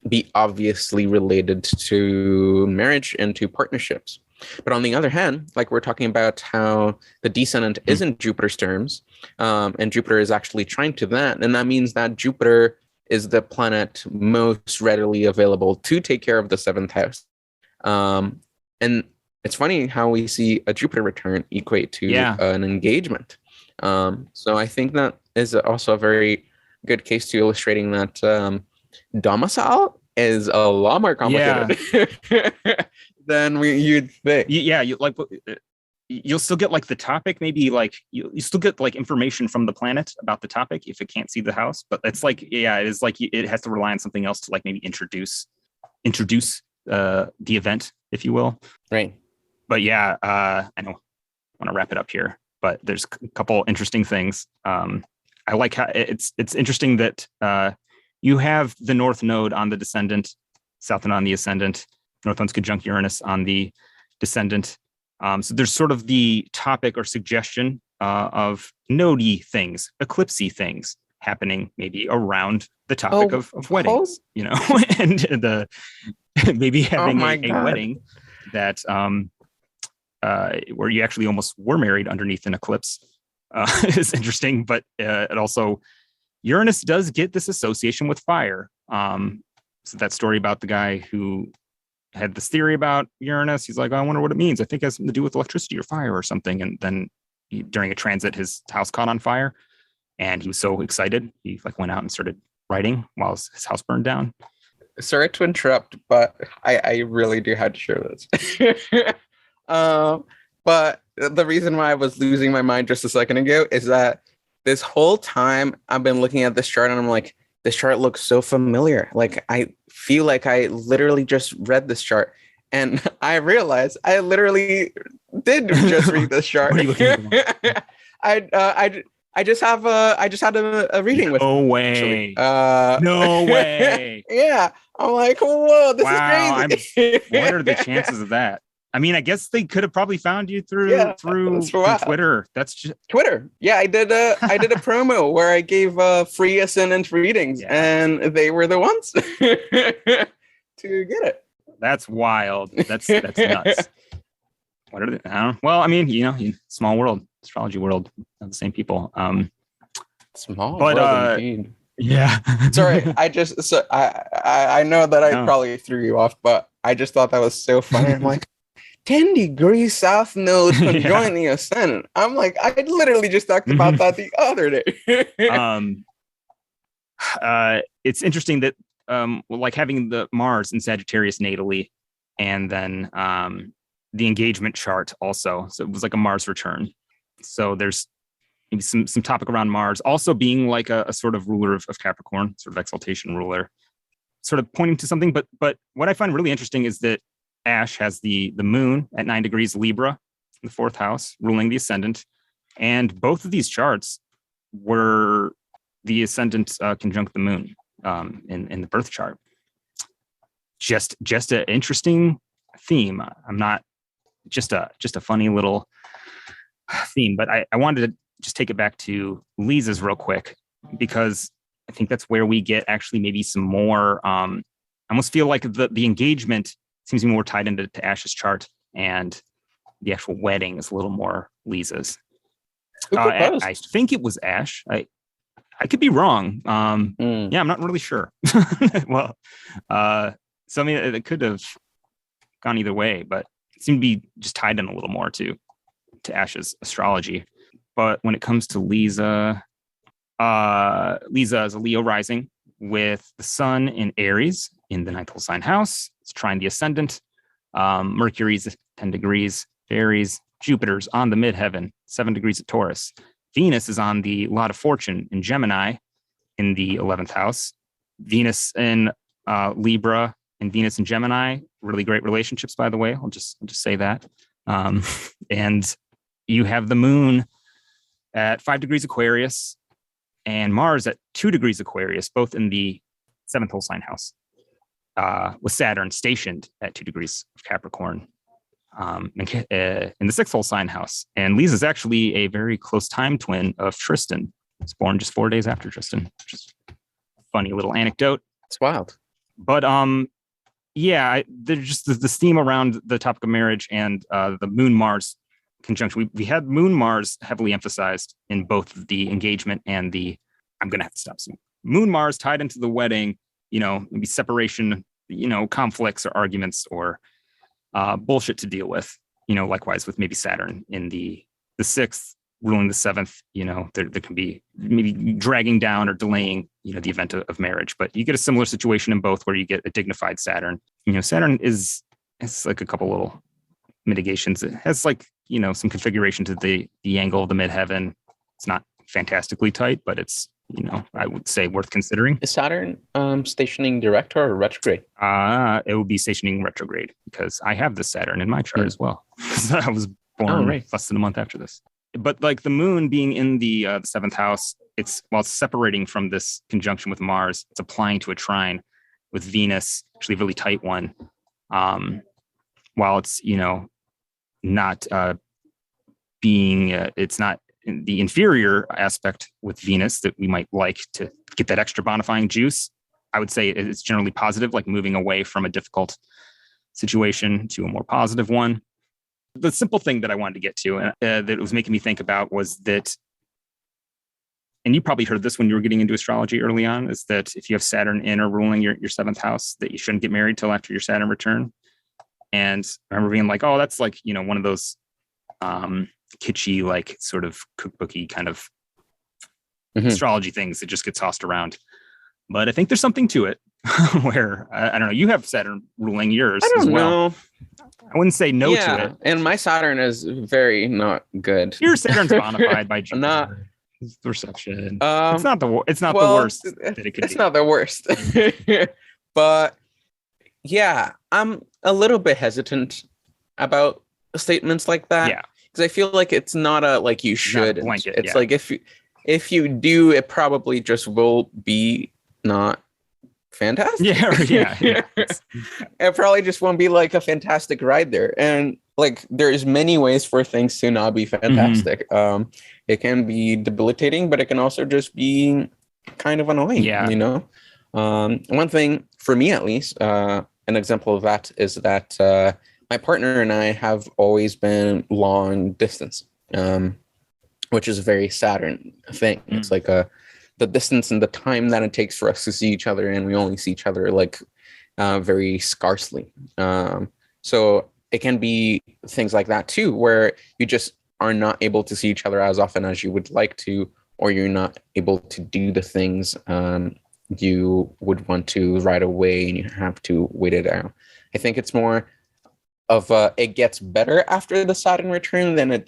be obviously related to marriage and to partnerships. But on the other hand, like we're talking about how the Descendant is in Jupiter's terms, and Jupiter is actually trying to that. And that means that Jupiter is the planet most readily available to take care of the 7th house. And it's funny how we see a Jupiter return equate to an engagement. So I think that is also a very good case to illustrating that domicile is a lot more complicated than you'd think. You'll still get like the topic, maybe like you still get like information from the planet about the topic if it can't see the house, but it's like it is like it has to rely on something else to like maybe introduce the event, if you will. Right. But I know I want to wrap it up here, but there's a couple interesting things. I like how it's interesting that you have the North Node on the Descendant, South Node on the Ascendant, North Node's conjunct Uranus on the Descendant. So there's sort of the topic or suggestion of nodey things, eclipsey things happening maybe around the topic of weddings, you know, and the maybe having a wedding that where you actually almost were married underneath an eclipse is interesting. But it also, Uranus does get this association with fire. So that story about the guy who had this theory about Uranus, he's like, I wonder what it means. I think it has something to do with electricity or fire or something. And then during a transit, his house caught on fire, and he was so excited he like went out and started writing while his house burned down. Sorry to interrupt, but I really do have to share this. But the reason why I was losing my mind just a second ago is that this whole time I've been looking at this chart and I'm like, this chart looks so familiar. Like, I feel like I literally just read this chart, and I realized I literally did just read this chart. I just had a reading with. No way. No way. Yeah, I'm like, whoa, this is crazy. What are the chances of that? I mean, I guess they could have probably found you through Twitter. That's just Twitter. Yeah, I did a promo where I gave free Ascendant readings, and they were the ones to get it. That's wild. That's nuts. What are they? I don't know. Well, I mean, you know, small world, astrology world, not the same people. Small world indeed. Yeah. Sorry, I know that I probably threw you off, but I just thought that was so funny. I'm like, 10 degrees South Node conjoin the Ascendant. I'm like, I literally just talked about that the other day. It's interesting that like having the Mars in Sagittarius natally, and then the engagement chart also. So it was like a Mars return. So there's maybe some topic around Mars also being like a sort of ruler of Capricorn, sort of exaltation ruler, sort of pointing to something. But what I find really interesting is that Ash has the moon at 9 degrees Libra in the 4th house, ruling the ascendant. And both of these charts were the ascendant conjunct the moon in the birth chart. Just an interesting theme. I'm not just a funny little theme, but I wanted to just take it back to Lisa's real quick, because I think that's where we get actually maybe some more. I almost feel like the engagement seems to be more tied into Ash's chart, and the actual wedding is a little more Lisa's. I think it was Ash. I could be wrong. Yeah, I'm not really sure. Well, so I mean, it could have gone either way, but it seemed to be just tied in a little more to Ash's astrology. But when it comes to Lisa, Lisa is a Leo rising with the sun in Aries in the 9th sign house. It's trine the ascendant. Mercury's 10 degrees Aries. Jupiter's on the midheaven, 7 degrees at Taurus. Venus is on the lot of fortune in Gemini in the 11th house. Venus in Libra and Venus in Gemini, really great relationships, by the way. I'll just say that. And you have the moon at 5 degrees Aquarius and Mars at 2 degrees Aquarius, both in the 7th whole sign house, with Saturn stationed at 2 degrees of Capricorn. In the 6th whole sign house. And Lisa's actually a very close time twin of Tristan. It's born just 4 days after Tristan, which is a funny little anecdote. It's wild. But yeah, there's just this theme around the topic of marriage and the Moon Mars conjunction. We had Moon Mars heavily emphasized in both the engagement and the, I'm going to have to stop soon. Moon Mars tied into the wedding, maybe separation, conflicts or arguments or bullshit to deal with, likewise with maybe Saturn in the 6th ruling the 7th, there can be maybe dragging down or delaying, the event of marriage. But you get a similar situation in both where you get a dignified Saturn. Saturn it's like a couple little mitigations. It has like, some configuration to the angle of the midheaven. It's not fantastically tight, but it's, I would say worth considering. Is Saturn stationing direct or retrograde? It will be stationing retrograde because I have the Saturn in my chart as well. I was born less than a month after this. But like the moon being in the 7th house, it's separating from this conjunction with Mars, it's applying to a trine with Venus, actually a really tight one. While it's, not being, it's not the inferior aspect with Venus that we might like to get that extra bonifying juice. I would say it's generally positive, like moving away from a difficult situation to a more positive one. The simple thing that I wanted to get to and that it was making me think about was that, and you probably heard this when you were getting into astrology early on, is that if you have Saturn in or ruling your 7th house, that you shouldn't get married till after your Saturn return. And I remember being like, oh, that's like, one of those kitschy, like sort of cookbooky kind of astrology things that just get tossed around. But I think there's something to it where I don't know, you have Saturn ruling yours as well. Know. I wouldn't say no to it. And my Saturn is very not good. Your Saturn's bona by Jupiter. Not perception. It's not the worst that it could be. It's not the worst. But yeah, I'm a little bit hesitant about statements like that. Yeah. Because I feel like it's not a like you should. It's like if you do, it probably just will be not fantastic. Yeah. It probably just won't be like a fantastic ride there. And like there's many ways for things to not be fantastic. It can be debilitating, but it can also just be kind of annoying. Yeah. One thing for me, at least, an example of that is that my partner and I have always been long distance, which is a very Saturn thing. It's like the distance and the time that it takes for us to see each other, and we only see each other like very scarcely. So it can be things like that too, where you just are not able to see each other as often as you would like to, or you're not able to do the things you would want to right away and you have to wait it out. I think it's more of it gets better after the Saturn return than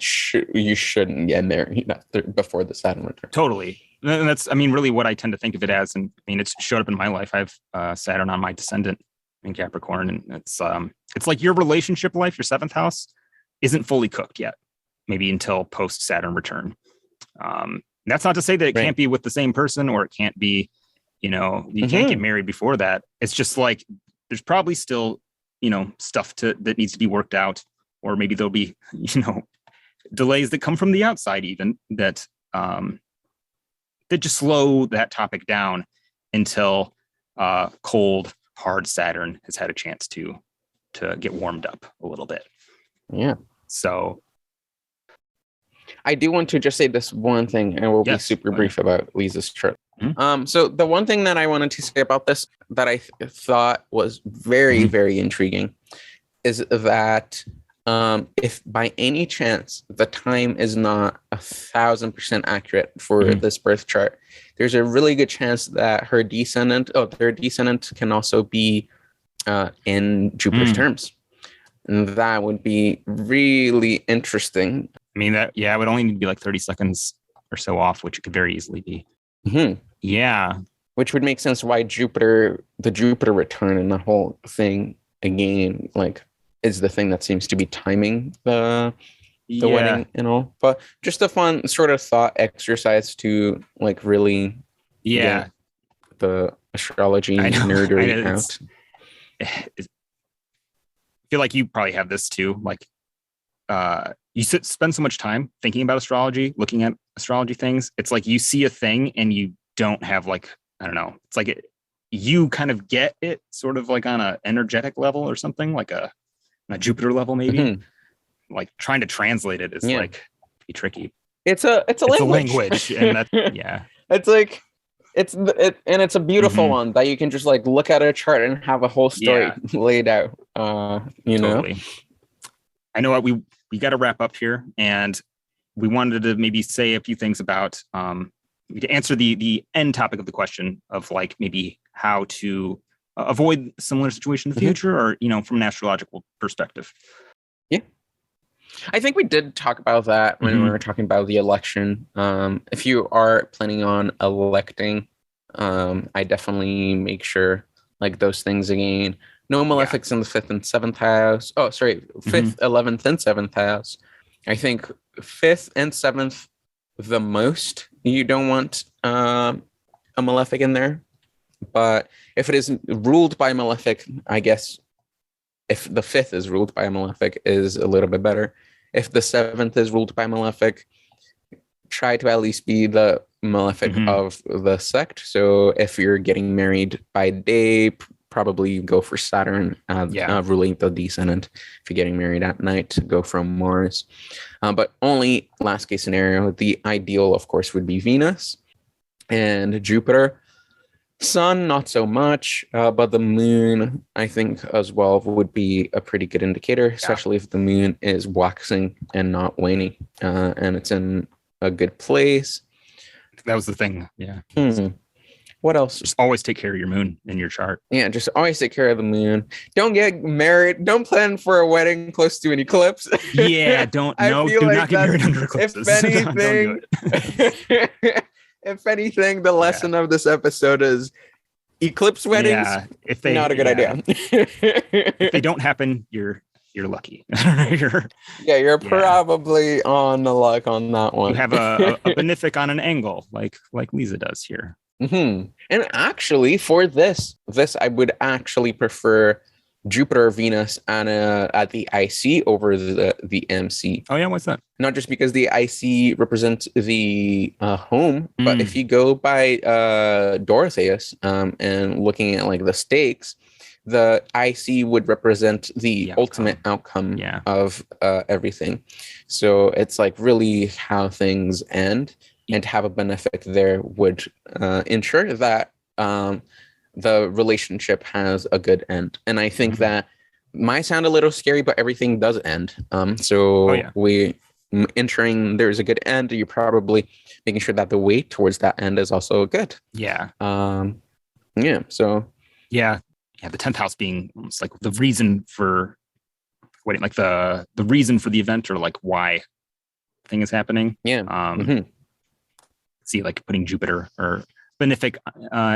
you shouldn't get married before the Saturn return. Totally. And that's, I mean, really what I tend to think of it as. And I mean, it's showed up in my life. I have Saturn on my Descendant in Capricorn, and it's like your relationship life, your seventh house, isn't fully cooked yet, maybe until post Saturn return. That's not to say that it can't be with the same person, or it can't be, you can't get married before that. It's just like there's probably still, stuff that needs to be worked out, or maybe there'll be, delays that come from the outside, even that just slow that topic down until cold, hard Saturn has had a chance to get warmed up a little bit. Yeah. So I do want to just say this one thing, and we'll be super brief about Lisa's chart. Mm-hmm. So the one thing that I wanted to say about this that I thought was very, very intriguing is that if by any chance the time is not 1,000% accurate for this birth chart, there's a really good chance that their descendant can also be in Jupiter's terms. And that would be really interesting. I mean, it would only need to be like 30 seconds or so off, which it could very easily be. Mm-hmm. Yeah. Which would make sense why the Jupiter return and the whole thing again, is the thing that seems to be timing the wedding and all. But just a fun sort of thought exercise to really get the astrology nerdery out. I feel like you probably have this too. You spend so much time thinking about astrology, looking at astrology things. It's like you see a thing and you don't have I don't know. It's like you kind of get it sort of like on an energetic level or something, like a Jupiter level maybe. Mm-hmm. Like trying to translate it is be tricky. It's a language, and that it's like it's a beautiful one that you can just look at a chart and have a whole story laid out. Totally. I know what we got to wrap up here, and we wanted to maybe say a few things about to answer the end topic of the question of maybe how to avoid a similar situation in the future, or from an astrological perspective. Yeah, I think we did talk about that when we were talking about the election. If you are planning on electing, I definitely make sure those things again. No malefics in the 5th and 7th house. Oh, sorry, 5th, 11th, and 7th house. I think 5th and 7th, the most. You don't want a malefic in there. But if it is ruled by malefic, I guess if the 5th is ruled by a malefic is a little bit better. If the 7th is ruled by malefic, try to at least be the malefic of the sect. So if you're getting married by day, probably go for Saturn ruling the descendant. If you're getting married at night, go from Mars. But only last case scenario, the ideal, of course, would be Venus and Jupiter. Sun, not so much, but the moon, I think, as well, would be a pretty good indicator, especially if the moon is waxing and not waning, and it's in a good place. That was the thing. Yeah. What else? Just always take care of your moon in your chart. Yeah, just always take care of the moon. Don't get married. Don't plan for a wedding close to an eclipse. Yeah, do not get married under eclipses. If anything, if anything, the lesson of this episode is eclipse weddings. Yeah, if they not a good idea. If they don't happen, you're lucky. you're probably on the luck on that one. You have a benefic on an angle, like Lisa does here. And actually, for this I would actually prefer Jupiter, Venus, and at the IC over the MC. Oh yeah, what's that? Not just because the IC represents the home, but if you go by Dorotheus and looking at the stakes, the IC would represent the ultimate outcome of everything. So it's really how things end, and have a benefit there would ensure that the relationship has a good end. And I think that might sound a little scary, but everything does end. We ensuring there's a good end. You're probably making sure that the way towards that end is also good. Yeah. Yeah. So yeah, the 10th house being almost like the reason for waiting, like the reason for the event, or like why the thing is happening. yeah. See, like putting Jupiter or benefic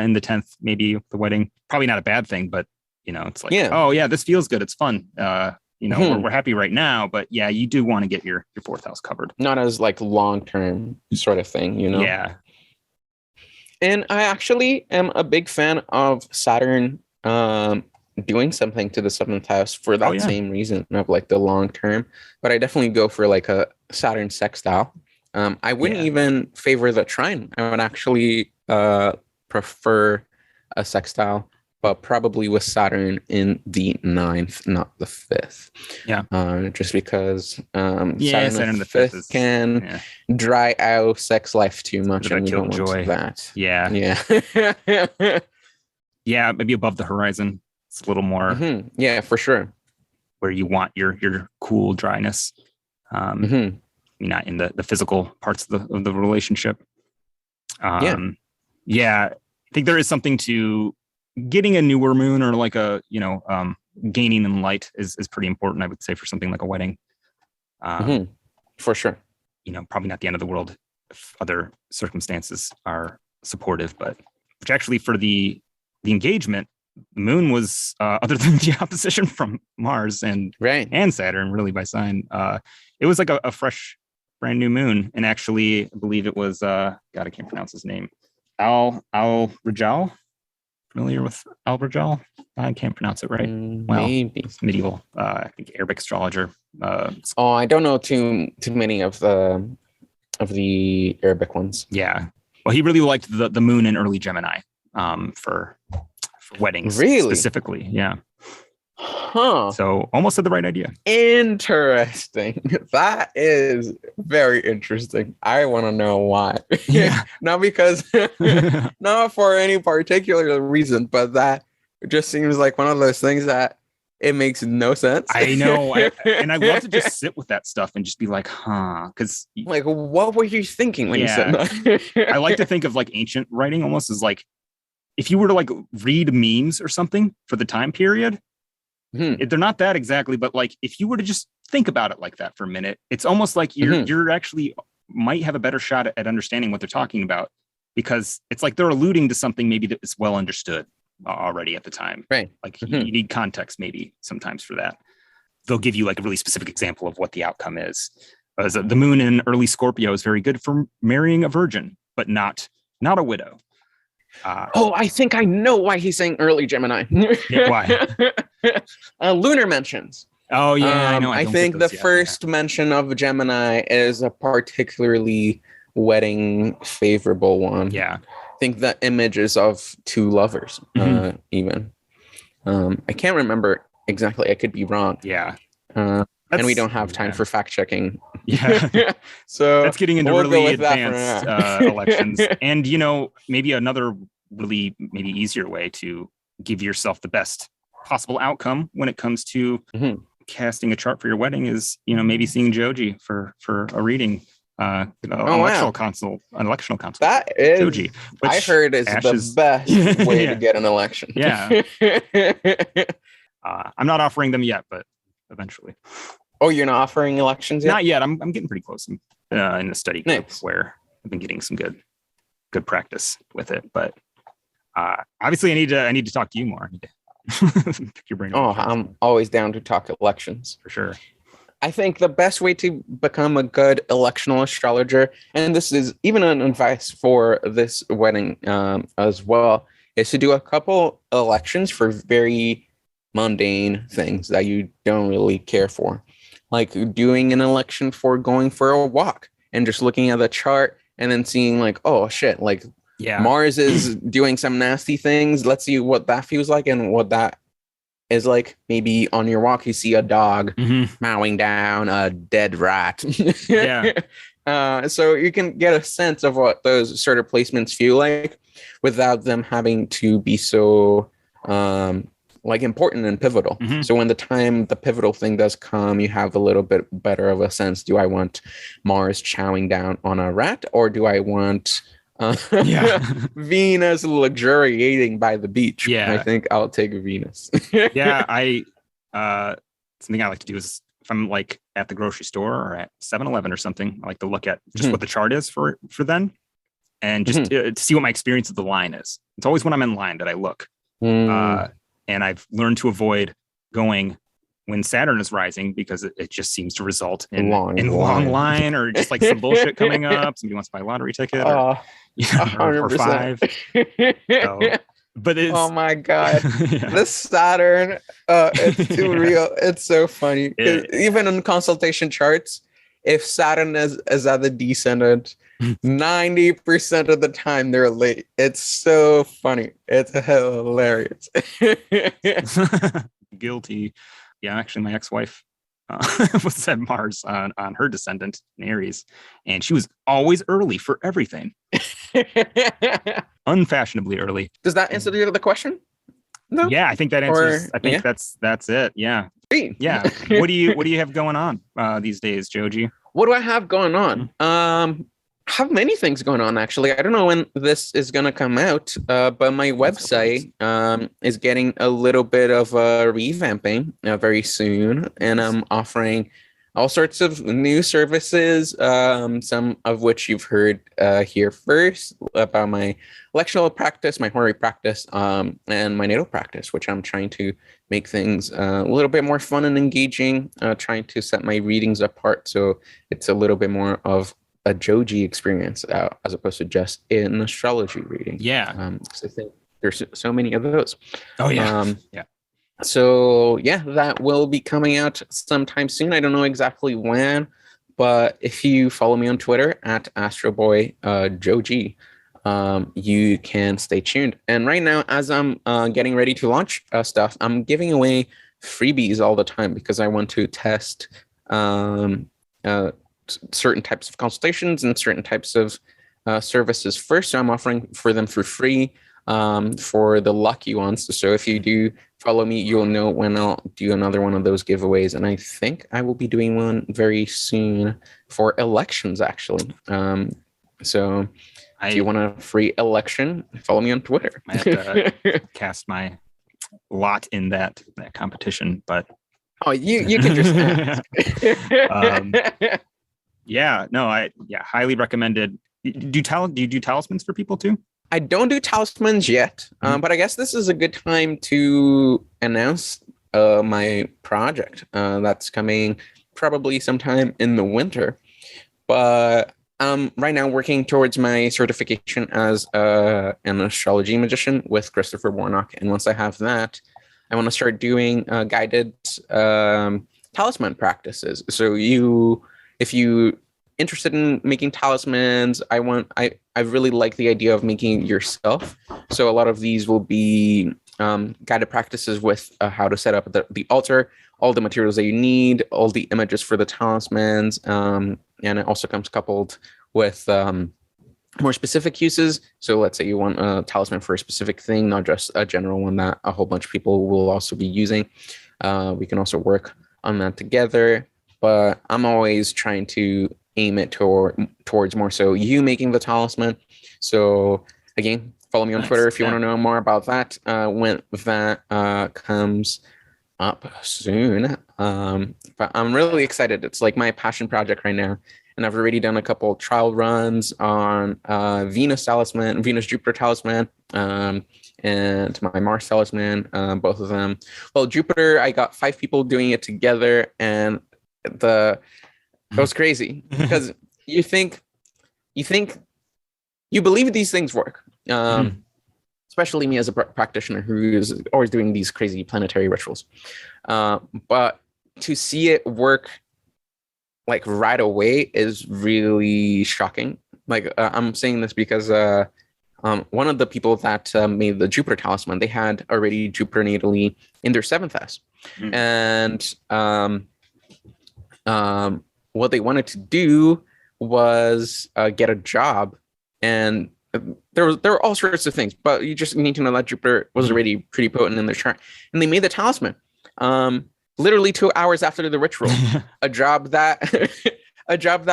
in the 10th, maybe the wedding, probably not a bad thing, but it's like, oh yeah, this feels good, it's fun. We're happy right now, but yeah, you do want to get your 4th house covered. Not as like long-term sort of thing, Yeah. And I actually am a big fan of Saturn doing something to the 7th house for that same reason of like the long term. But I definitely go for like a Saturn sextile. I wouldn't even favor the trine. I would actually prefer a sextile, but probably with Saturn in the 9th, not the 5th. Yeah. Just because Saturn in the 5th can dry out sex life too much, and we don't want that. Yeah. Yeah. Yeah, maybe above the horizon. It's a little more. Yeah, for sure. Where you want your cool dryness. Not in the physical parts of the relationship. Yeah, I think there is something to getting a newer moon, or like a gaining in light is pretty important, I would say, for something like a wedding. For sure. Probably not the end of the world if other circumstances are supportive, but which actually for the engagement, the moon was other than the opposition from Mars and Saturn, really by sign. It was like a fresh, brand new moon, and actually, I believe it was God, I can't pronounce his name. Al Rajal. Familiar with Al Rajal? I can't pronounce it right. Well, maybe medieval, I think Arabic astrologer. I don't know too many of the Arabic ones. Yeah, well, he really liked the moon in early Gemini for weddings, specifically. Yeah. Huh. So almost had the right idea. Interesting. That is very interesting. I want to know why. Yeah. Not because, not for any particular reason, but that just seems like one of those things that it makes no sense. I know. And I love to just sit with that stuff and just be like, because like, what were you thinking when you said that? I like to think of like ancient writing almost as like, if you were to like read memes or something for the time period, they're not that exactly, but like if you were to just think about it like that for a minute, it's almost like you're actually might have a better shot at understanding what they're talking about, because it's like they're alluding to something maybe that is well understood already at the time. Right. Like you need context maybe sometimes for that. They'll give you like a really specific example of what the outcome is. As the moon in early Scorpio is very good for marrying a virgin, but not a widow. I think I know why he's saying early Gemini. Why? Lunar mentions. Oh yeah, I know. I think the first mention of Gemini is a particularly wedding favorable one. Yeah, I think the image is of two lovers. Even I can't remember exactly. I could be wrong. Yeah. And we don't have time for fact checking. Yeah. So that's getting into really advanced elections. And, maybe another really maybe easier way to give yourself the best possible outcome when it comes to casting a chart for your wedding is, maybe seeing Joe G for a reading. Electional consult. That is, Joe G, I heard is the best way to get an election. Yeah. I'm not offering them yet, but eventually. Oh, you're not offering elections yet? Not yet. I'm getting pretty close in the study group where I've been getting some good practice with it. But obviously, I need to talk to you more. I need to pick your brain. I'm always down to talk elections for sure. I think the best way to become a good electional astrologer, and this is even an advice for this wedding as well, is to do a couple elections for very mundane things that you don't really care for. Like doing an election for going for a walk and just looking at the chart and then seeing like, oh shit, like Mars is doing some nasty things. Let's see what that feels like and what that is like. Maybe on your walk, you see a dog mowing down a dead rat. So you can get a sense of what those sort of placements feel like without them having to be so like important and pivotal. So when the pivotal thing does come, you have a little bit better of a sense. Do I want Mars chowing down on a rat, or do I want Yeah. Venus luxuriating by the beach. Yeah. I think I'll take Venus. Yeah, something I like to do is if I'm like at the grocery store or at 7-Eleven or something, I like to look at just what the chart is for then, and just to see what my experience of the line is. It's always when I'm in line that I look. And I've learned to avoid going when Saturn is rising because it just seems to result in long line or just like some bullshit coming up. Somebody wants to buy a lottery ticket or 5. So, but it's, oh my God, yeah. this Saturn, it's too real. It's so funny. Even in consultation charts, if Saturn is at the Descendant, 90% of the time they're late. It's so funny. It's hilarious. Guilty. Yeah, actually, my ex-wife was at Mars on her Descendant in Aries, and she was always early for everything. Unfashionably early. Does that answer the question? No. Yeah, I think that answers. I think that's it. Yeah. Yeah. What do you have going on these days, Joe G? What do I have going on? Have many things going on, actually. I don't know when this is going to come out, but my website is getting a little bit of revamping very soon, and I'm offering all sorts of new services, some of which you've heard here first, about my electional practice, my horary practice, and my natal practice, which I'm trying to make things a little bit more fun and engaging, trying to set my readings apart so it's a little bit more of a Joe G experience as opposed to just an astrology reading. Yeah. I think there's so many of those. Oh, yeah. Yeah. So, yeah, that will be coming out sometime soon. I don't know exactly when, but if you follow me on Twitter at Astroboy Joe G, you can stay tuned. And right now, as I'm getting ready to launch stuff, I'm giving away freebies all the time because I want to test certain types of consultations and certain types of services first. So I'm offering for them for free for the lucky ones. So if you do follow me, you'll know when I'll do another one of those giveaways. And I think I will be doing one very soon for elections, actually. So if you want a free election, follow me on Twitter. I have to cast my lot in that competition, but you can just ask. Yeah, no, highly recommended. Do you do talismans for people too? I don't do talismans yet, but I guess this is a good time to announce my project that's coming probably sometime in the winter. But I'm right now working towards my certification as an astrology magician with Christopher Warnock. And once I have that, I want to start doing guided talisman practices. So if you interested in making talismans, I really like the idea of making it yourself. So a lot of these will be guided practices with how to set up the altar, all the materials that you need, all the images for the talismans, and it also comes coupled with more specific uses. So let's say you want a talisman for a specific thing, not just a general one that a whole bunch of people will also be using. We can also work on that together. But I'm always trying to aim it towards more so you making the talisman. So again, follow me on Twitter if you want to know more about that when that comes up soon. But I'm really excited. It's like my passion project right now. And I've already done a couple trial runs on Venus talisman, Venus Jupiter talisman, and my Mars talisman, both of them. Well, Jupiter, I got 5 people doing it together, and it was crazy because you believe these things work, especially me as a practitioner who is always doing these crazy planetary rituals. But to see it work like right away is really shocking. Like I'm saying this because one of the people that made the Jupiter talisman, they had already Jupiter natally in their 7th house, and what they wanted to do was get a job, and there were all sorts of things, but you just need to know that Jupiter was already pretty potent in their chart, and they made the talisman literally 2 hours after the ritual. a job that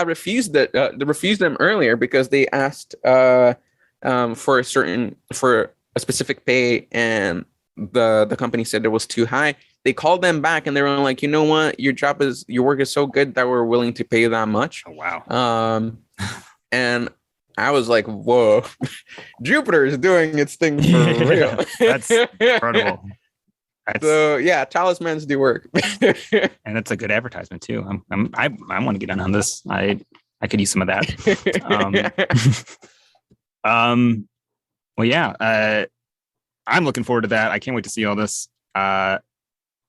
refused them earlier because they asked for a specific pay, and the company said it was too high. They called them back and they were like, you know what, your work is so good that we're willing to pay you that much. Oh, wow. And I was like, whoa, Jupiter is doing its thing for real. That's incredible. So yeah, talismans do work. And it's a good advertisement too. I want to get in on this. I could use some of that. Well, yeah, I'm looking forward to that. I can't wait to see all this.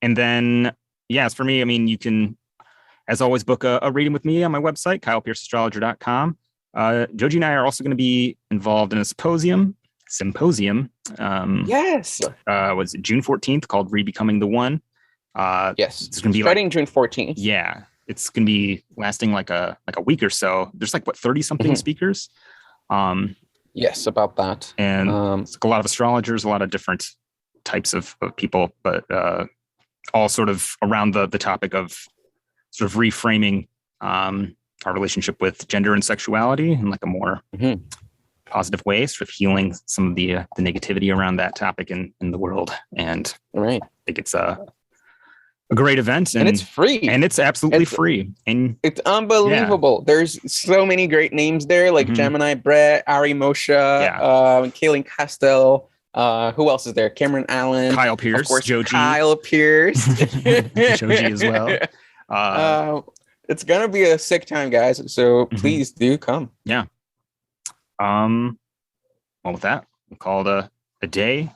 And then, yes, for me, I mean, you can, as always, book a reading with me on my website, KylePierceAstrologer.com. Joe G and I are also going to be involved in a symposium. Yes. Was it June 14th, called Rebecoming the One? Yes. It's going to be starting June 14th. Yeah. It's going to be lasting like a week or so. There's like, 30 something speakers. Yes, about that. And it's like a lot of astrologers, a lot of different types of people, but all sort of around the topic of sort of reframing our relationship with gender and sexuality in like a more positive way, sort of healing some of the negativity around that topic in the world. And right. I think it's a great event, and it's free, and it's absolutely free, and it's unbelievable. Yeah. There's so many great names there, like Gemini Brett, Ari Moshe, Kaylin Castell. Who else is there? Cameron Allen, Kyle Pierce, of course, Joe G. Kyle Pierce, Joe G as well. It's gonna be a sick time, guys. So please do come. Yeah. Well, with that, we'll call it a day.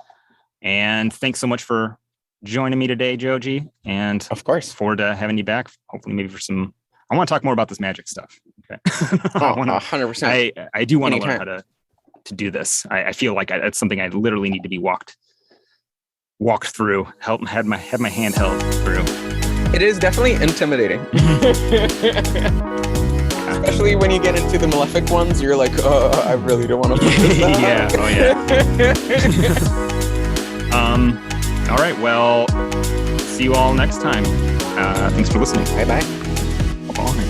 And thanks so much for joining me today, Joe G. And of course, forward to having you back. Hopefully, maybe for some. I want to talk more about this magic stuff. Okay. 100%. I do want to learn how to do this. I feel like it's something I literally need to be walked through. Had my hand held through. It is definitely intimidating. Especially when you get into the malefic ones, you're like, oh, I really don't want to put this out. Yeah, oh yeah. All right, well, see you all next time. Thanks for listening. Bye-bye. Bye.